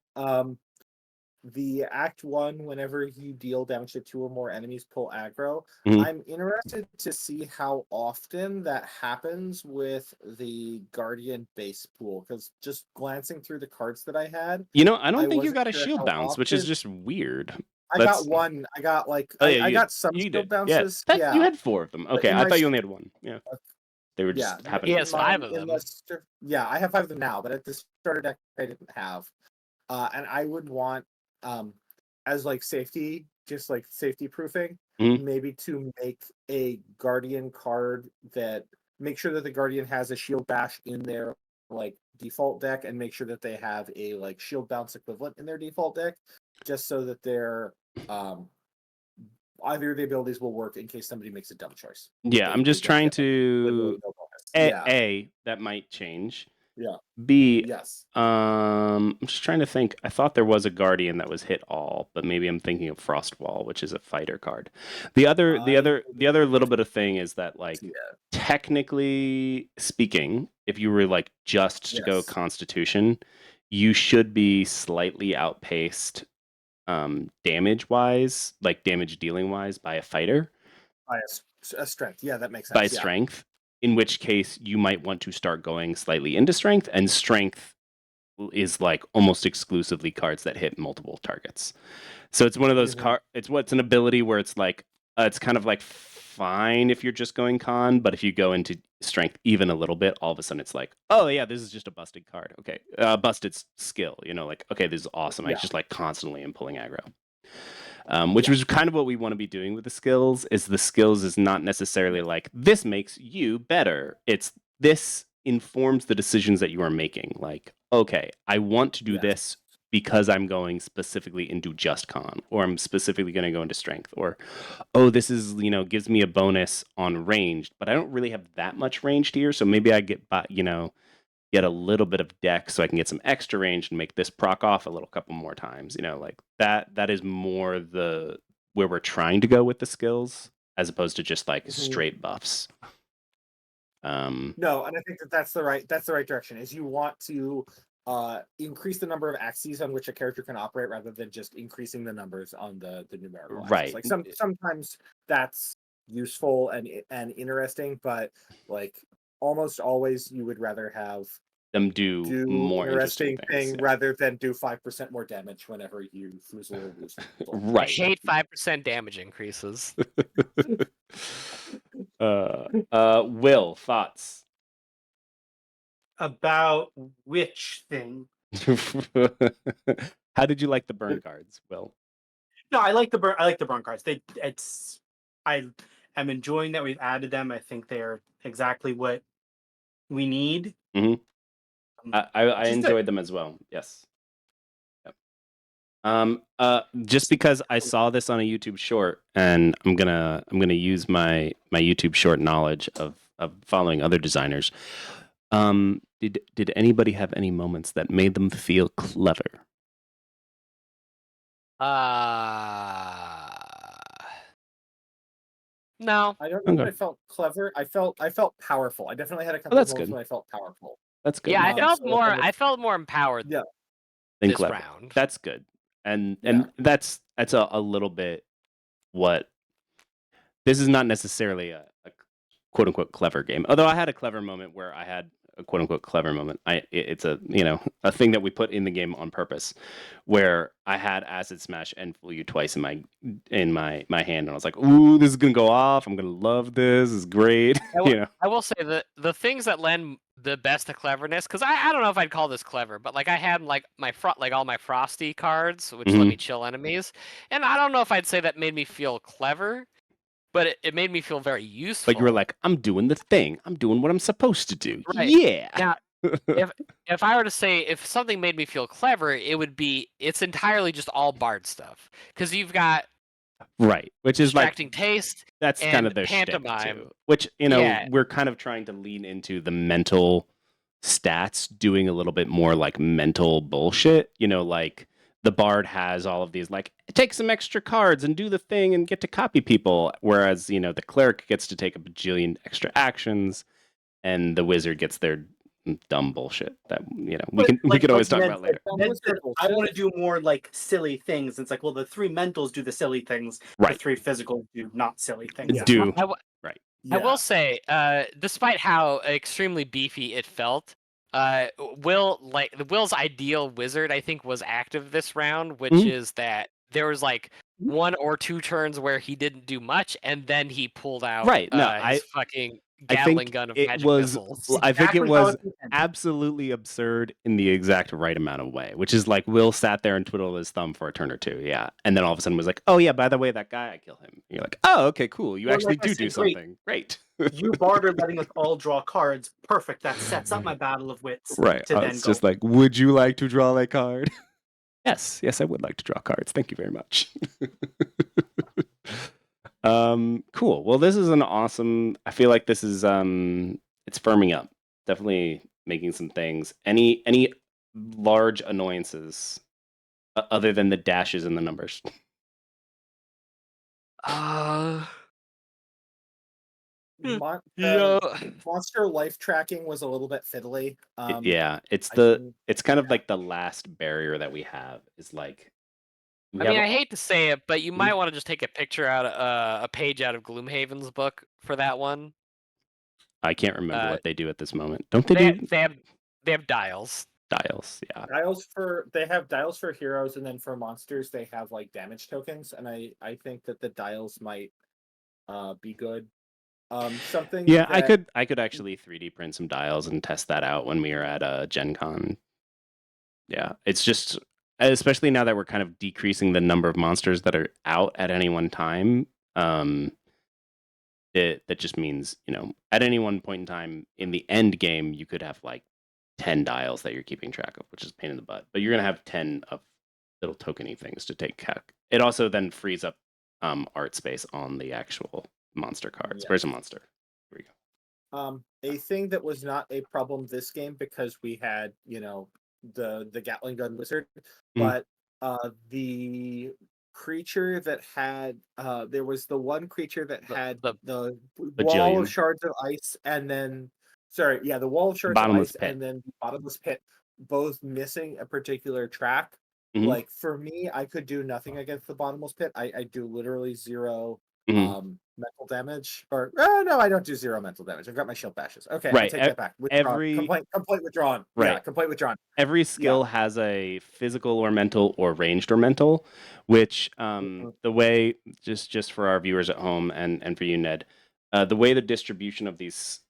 the Act 1, whenever you deal damage to 2 or more enemies, pull aggro. Mhm. I'm interested to see how often that happens with the Guardian base pool, because just glancing through the cards that I had, You know, I don't I think you wasn't got a sure shield how bounce, which is often. just weird. I That's got one. I got like oh yeah, I got some you shield did. bounces. Yeah, Yeah, you had 4 of them. but Okay, in I my thought you only had 1. Yeah, they were yeah, just happened He to be has there. 5 of them. yeah, I have 5 of them now, but at the starter deck I didn't have. And I would want as like safety, just like safety proofing, Mhm. maybe to make a Guardian card that make sure that the Guardian has a shield bash in their like default deck, and make sure that they have a like shield bounce equivalent in their default deck, just so that their either of the abilities will work in case somebody makes a dumb choice. Yeah, I'm just don't trying get like literally to no bonus. Yeah, that might change. yeah, B, yes. I'm just trying to think. I thought there was a Guardian that was hit all, but maybe I'm thinking of Frostwall, which is a fighter card. I The other little bit of thing is that like yeah, technically speaking, if you were like just to go yes. Constitution, you should be slightly outpaced damage wise, like damage dealing wise by a fighter By a strength. Yeah, that makes by sense. Yeah. strength, in which case you might want to start going slightly into strength, and strength is like almost exclusively cards that hit multiple targets. So it's one of those Mhm. it's an ability where it's like it's kind of like fine if you're just going con, but if you go into strength even a little bit, all of a sudden it's like, oh yeah, this is just a busted card. Okay, busted skill. You know, like okay, this is awesome. I Yeah. just like constantly am pulling aggro. Which Yeah. was kind of what we want to be doing with the skills. Is the skills is not necessarily like this makes you better. It's this informs the decisions that you are making. Like, okay, I want to do Yes. this because I'm going specifically into just con, or I'm specifically going to go into strength, or oh, this is gives me a bonus on ranged, but I don't really have that much ranged here, so maybe I get a little bit of deck so I can get some extra range and make this proc off a little couple more times. Like that is more the where we're trying to go with the skills as opposed to just like straight buffs. No, and I think that's the right direction. Is you want to increase the number of axes on which a character can operate rather than just increasing the numbers on the numerical axes. Right. Like sometimes that's useful and interesting, but like almost always you would rather have them do more interesting things. thing rather than do 5% more damage whenever you foozle or lose. Right. I hate 5% damage increases. Will, thoughts? About which thing? How did you like the burn cards, Will? No, I like the burn cards. I am enjoying that we've added them. I think they're exactly what we need. Mm-hmm. I enjoyed them as well. Yes. Just because I saw this on a YouTube short, and I'm gonna use my YouTube short knowledge of following other designers. Did anybody have any moments that made them feel clever? No. I don't know Okay. if I felt clever. I felt powerful. I definitely had a couple that's of moments good. when I felt powerful. That's good. Yeah, I so felt more empowered Yeah. Than this clever. round. That's good. And Yeah. that's a little bit what this is not necessarily a quote unquote clever game. Although I had a clever moment where I had a quote unquote clever moment. It's a a thing that we put in the game on purpose, where I had acid smash and fool you twice in my hand, and I was like, ooh, this is gonna go off. I'm gonna love this. This is great. I will say the things that lend the best to cleverness, because I don't know if I'd call this clever, but like I had like all my frosty cards, which let me chill enemies, and I don't know if I'd say that made me feel clever, but it made me feel very useful. But you were like, I'm doing the thing. I'm doing what I'm supposed to do. Right. Yeah. Now, if I were to say if something made me feel clever, it's entirely just all bard stuff, because you've got right, which is like distracting taste. That's kind of their pantomime. shtick too. Which we're kind of trying to lean into the mental stats, doing a little bit more like mental bullshit. Like the bard has all of these like take some extra cards and do the thing and get to copy people, whereas the cleric gets to take a bajillion extra actions, and the wizard gets their dumb bullshit that we But, can we like, could always like talk Ned about said, later. Dumb Ned wizard said, I want to bullshit. do more like silly things. It's like, well, the 3 mentals do the silly things. The Right. 3 physicals do not silly things. Yeah. Do I Yeah. will say, despite how extremely beefy it felt, Will's ideal wizard, I think, was active this round, which Mhm. is that there was like 1 or 2 turns where he didn't do much, and then he pulled out right. No, his fucking I Gatling think gun of it magic was missiles. I think it Exactly how was it's intended. absolutely absurd in the exact right amount of way, which is like Will sat there and twiddled his thumb for a turn or two, yeah, and then all of a sudden was like, oh yeah, by the way, that guy, I kill him. You're like, oh okay, cool, you Well, actually like I do said, great. something, great. You Bard are letting us all draw cards. Perfect. That sets up my battle of wits Right. to then It's go. just like, would you like to draw a card? Yes, I would like to draw cards. Thank you very much. Cool. Well, this is an awesome. I feel like this is it's firming up. Definitely making some things. Any large annoyances other than the dashes and the numbers? Yeah. Monster life tracking was a little bit fiddly. Yeah, it's I it's kind of yeah. like the last barrier that we have is like we I have mean, I hate to say it, but you Mhm. might want to just take a picture out a page out of Gloomhaven's book for that one. I can't remember Uh, what they do at this moment. Don't they do they have dials. dials? Yeah. They have dials for heroes, and then for monsters they have like damage tokens, and I think that the dials might be good. Something Yeah, that I could actually 3D print some dials and test that out when we were at Gen Con. Yeah, it's just especially now that we're kind of decreasing the number of monsters that are out at any one time. That just means at any one point in time in the end game you could have like 10 dials that you're keeping track of, which is a pain in the butt. But you're gonna have 10 of little tokeny things to take calc. It also then frees up art space on the actual monster cards. Yeah. Where's a monster? Here we go. A thing that was not a problem this game because we had the Gatling gun wizard, but the creature that had there was the one creature that had the wall Bajillion. of shards of ice, and then the wall of shards of Bottomless ice pit. and then the bottomless pit, both missing a particular track. Mhm. Like for me, I could do nothing against the bottomless pit. I do literally 0 mental damage, or no, I don't do 0 mental damage. I've got my shield bashes. Okay, I Right. take that back. Withdrawn. Complaint withdrawn. Yeah, Right. complaint withdrawn. Every skill has a physical or mental or ranged or mental, which the way just for our viewers at home and for you, Ned, the way the distribution of these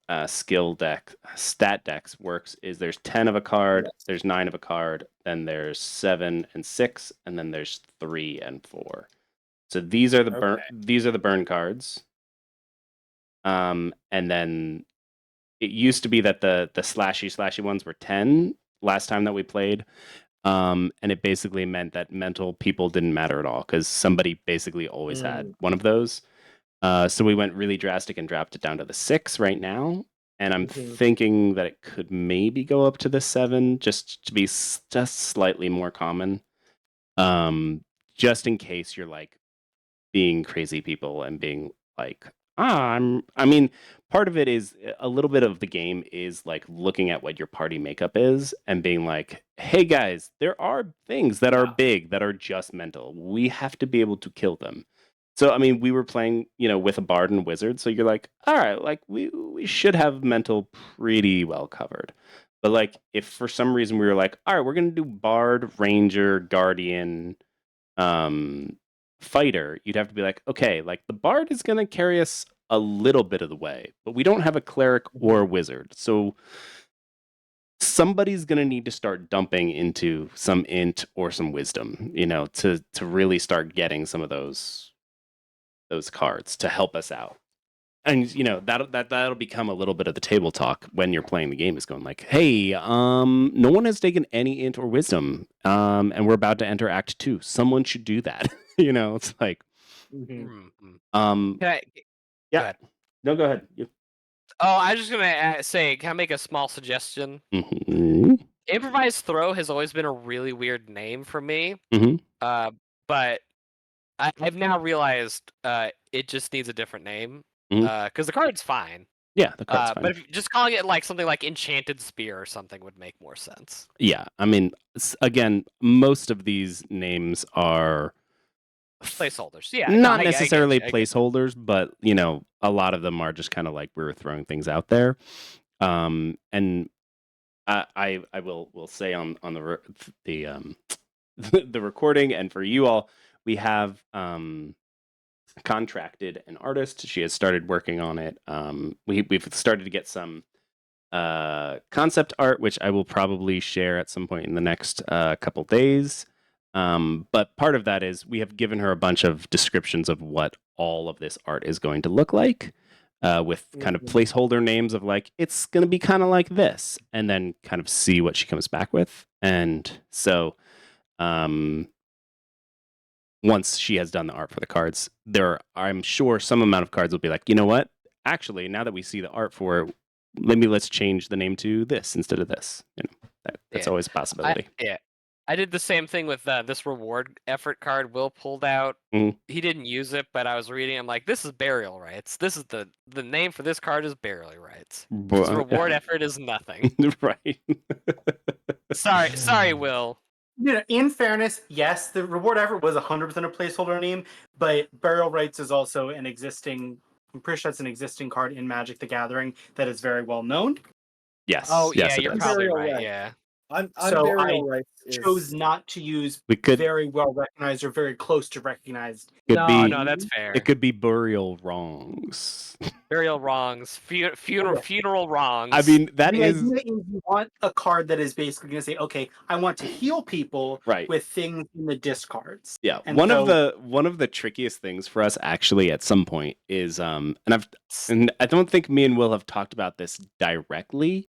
stat decks works is there's 10 of a card, Yes. there's 9 of a card, then there's 7 and 6, and then there's 3 and 4. So these are the burn cards. And then it used to be that the slashy ones were 10 last time that we played. And it basically meant that mental people didn't matter at all because somebody basically always had one of those. So we went really drastic and dropped it down to the 6 right now. And I'm thinking that it could maybe go up to the 7 just to be just slightly more common. Just in case you're like being crazy people and being like, I mean, part of it is a little bit of the game is like looking at what your party makeup is and being like, hey guys, there are things that are big that are just mental. We have to be able to kill them. So I mean, we were playing, with a bard and wizard, so you're like, all right, like we should have mental pretty well covered. But like if for some reason we were like, all right, we're gonna do bard, ranger, guardian, fighter, you'd have to be like, okay, like the bard is going to carry us a little bit of the way, but we don't have a cleric or a wizard. So somebody's going to need to start dumping into some int or some wisdom, to really start getting some of those cards to help us out. And that'll become a little bit of the table talk when you're playing the game, is going like, hey, no one has taken any int or wisdom, and we're about to enter Act 2. Someone should do that. It's like, Can yeah. Go ahead. No, go ahead. Oh, I was just gonna say, can I make a small suggestion? Improvised throw has always been a really weird name for me. But I've now realized it just needs a different name. Because the card's fine. Yeah, the card's fine. But if just calling it like something like Enchanted Spear or something would make more sense. Yeah, I mean, again, most of these names are Placeholders. Yeah, no, not I get necessarily you, I get you. placeholders, but a lot of them are just kind of like we were throwing things out there. And I will say on the the recording, and for you all, we have contracted an artist. She has started working on it. We've started to get some concept art, which I will probably share at some point in the next couple days. But part of that is we have given her a bunch of descriptions of what all of this art is going to look like, with kind of placeholder names of like, it's going to be kind of like this, and then kind of see what she comes back with. And so once she has done the art for the cards, I'm sure some amount of cards will be like, you know what? Actually, now that we see the art for it, let's change the name to this instead of this. That's always a possibility. I did the same thing with this reward effort card Will pulled out. Mhm. He didn't use it, but I was reading. I'm like, this is burial rights. This is the name for this card is burial rights. Because reward effort is nothing. Right. Sorry, Will. In fairness, yes, the reward effort was 100% a placeholder name, but burial rights is also an existing. I'm pretty sure that's an existing card in Magic: The Gathering that is very well known. Yes. Oh yes, yeah, you're is. probably Burial right. right. Yeah. So Burial rights chose not to use We could very well recognized or very close to recognized. No, that's fair. It could be burial wrongs. Burial wrongs, funeral wrongs. I mean, that The is idea is you want a card that is basically going to say, okay, I want to heal people right with things in the discards. Yeah, And one of the trickiest things for us actually at some point is and I don't think me and Will have talked about this directly.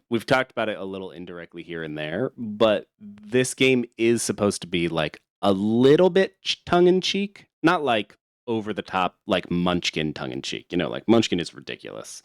We've talked about it a little indirectly here and there, but this game is supposed to be like a little bit tongue in cheek, not like over the top like Munchkin tongue in cheek. Like Munchkin is ridiculous.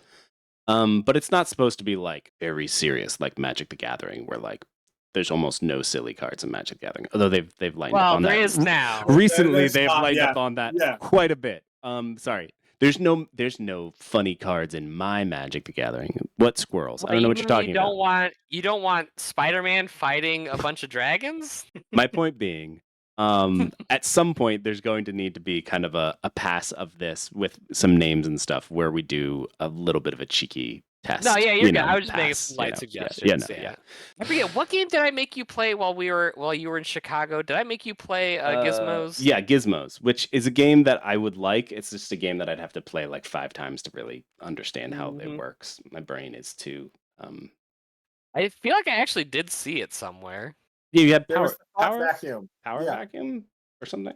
But it's not supposed to be like very serious like Magic: The Gathering, where like there's almost no silly cards in Magic: The Gathering, although they've lined up on that. Well, there is now. Recently, they've lined up on that quite a bit. Sorry, there's no funny cards in my Magic: The Gathering. What squirrels? I don't know what you're talking about. You don't want Spider-Man fighting a bunch of dragons? My point being, at some point there's going to need to be kind of a pass of this with some names and stuff where we do a little bit of a cheeky test. No, yeah, you're good. I was just making some light suggestions. Yeah. I forget, what game did I make you play while you were in Chicago? Did I make you play Gizmos? Yeah, Gizmos, which is a game that I would like. It's just a game that I'd have to play like 5 times to really understand how it works. My brain is too. I feel like I actually did see it somewhere. Yeah, you had Power vacuum or something.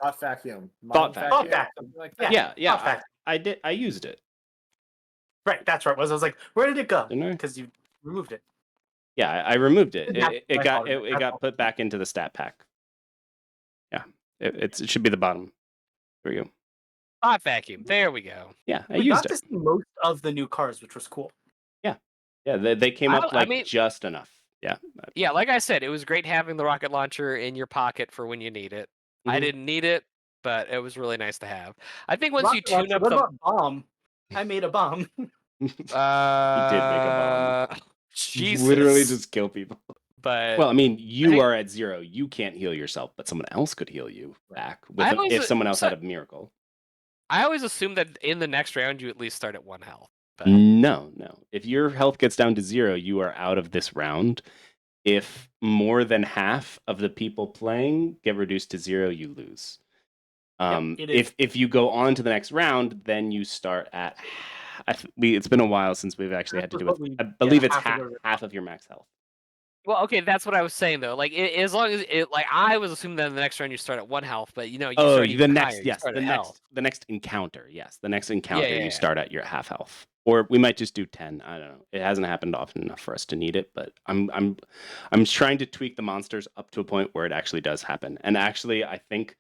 Thought vacuum. Thought vacuum. Something like that. Yeah. I did. I used it. Right, that's right. I was like, where did it go? Didn't I? Because you removed it. Yeah, I removed it. That's It got all. put back into the stat pack. Yeah, it should be the bottom. There we go. Hot vacuum. There we go. Yeah, I We used got to it. see most of the new cars, which was cool. Yeah, they came up just enough. Yeah. Yeah, like I said, it was great having the rocket launcher in your pocket for when you need it. I didn't need it, but it was really nice to have. I think once you tune up what about bomb? I made a bomb. He did make a bomb. Jesus. Literally just kill people. But well, I mean, you are at 0. You can't heal yourself, but someone else could heal you back if someone else had a miracle. I always assume that in the next round you at least start at 1 health. But... No. If your health gets down to 0, you are out of this round. If more than half of the people playing get reduced to 0, you lose. If you go on to the next round, then you start at. It's been a while since we've actually had to do it. I believe it's half of your max health. Well, okay, that's what I was saying though. Like, as long as it, like, I was assuming that in the next round you start at 1 health, but you start the next, higher, yes, the next encounter, you Yeah. start at your half health, or we might just do 10. I don't know. It hasn't happened often enough for us to need it, but I'm trying to tweak the monsters up to a point where it actually does happen. And actually, I think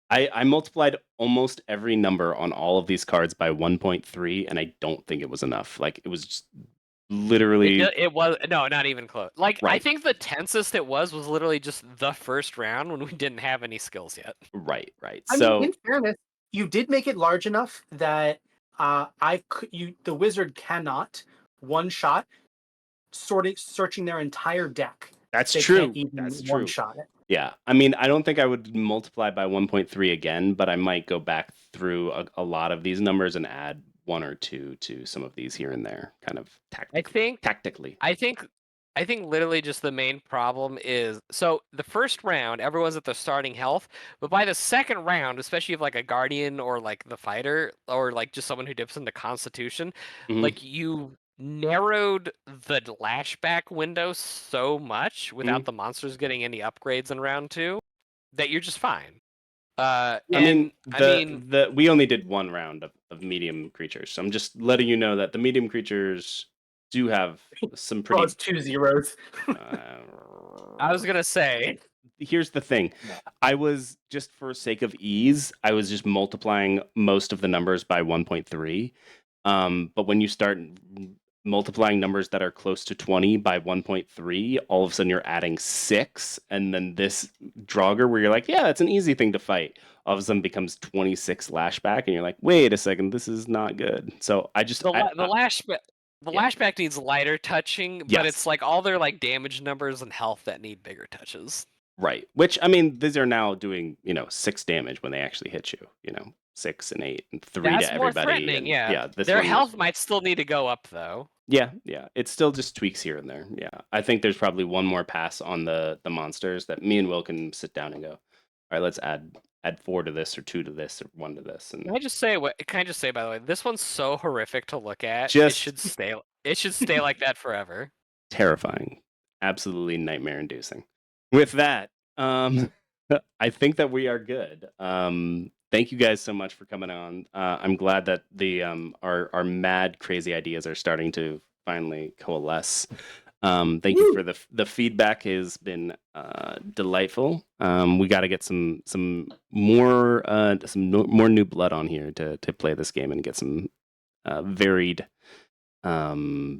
I multiplied almost every number on all of these cards by 1.3, and I don't think it was enough. Like, it was just literally it was not even close. Like, right. I think the tensest it was literally just the first round when we didn't have any skills yet. Right. I mean, in fairness, you did make it large enough that the wizard cannot one shot searching their entire deck. That's They true. can't even That's one true. shot it. Yeah. I mean, I don't think I would multiply by 1.3 again, but I might go back through a lot of these numbers and add one or two to some of these here and there, kind of tactically. I think literally just the main problem is so the first round everyone's at their starting health, but by the second round, especially if like a guardian or like the fighter or like just someone who dips into constitution, Mhm. like you narrowed the lashback window so much without the monsters getting any upgrades in round 2 that you're just fine. I mean, I mean, we only did one round of medium creatures, so I'm just letting you know that the medium creatures do have some Oh, pretty. it's 2 zeros. I was gonna say Here's the thing. I was just for sake of ease, I was just multiplying most of the numbers by 1.3. But when you start multiplying numbers that are close to 20 by 1.3, all of a sudden you're adding 6, and then this Draugr where you're like, yeah, it's an easy thing to fight, all of a sudden becomes 26 lashback, and you're like, wait a second, this is not good. So I just the lashback. The Yeah. lashback needs lighter touching, but Yes. it's like all their like damage numbers and health that need bigger touches. Right. Which, I mean, these are now doing, 6 damage when they actually hit you, 6 and 8 and 3 That's to more everybody. threatening, And yeah. this Their one health was, might still need to go up though. yeah. It's still just tweaks here and there. Yeah. I think there's probably one more pass on the monsters that me and Will can sit down and go, all right, let's add 4 to this or 2 to this or 1 to this. And Can I just say by the way, this one's so horrific to look at. Just- It should stay like that forever. terrifying. Absolutely nightmare inducing. With that, I think that we are good. Thank you guys so much for coming on. I'm glad that the our mad crazy ideas are starting to finally coalesce. Thank you for the feedback has been delightful. We got to get some more more new blood on here to play this game and get some varied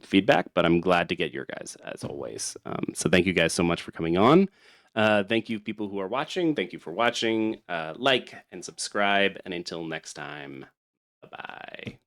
feedback, but I'm glad to get your guys as always. So thank you guys so much for coming on. Thank you people who are watching. Thank you for watching. Like and subscribe. And until next time, bye-bye.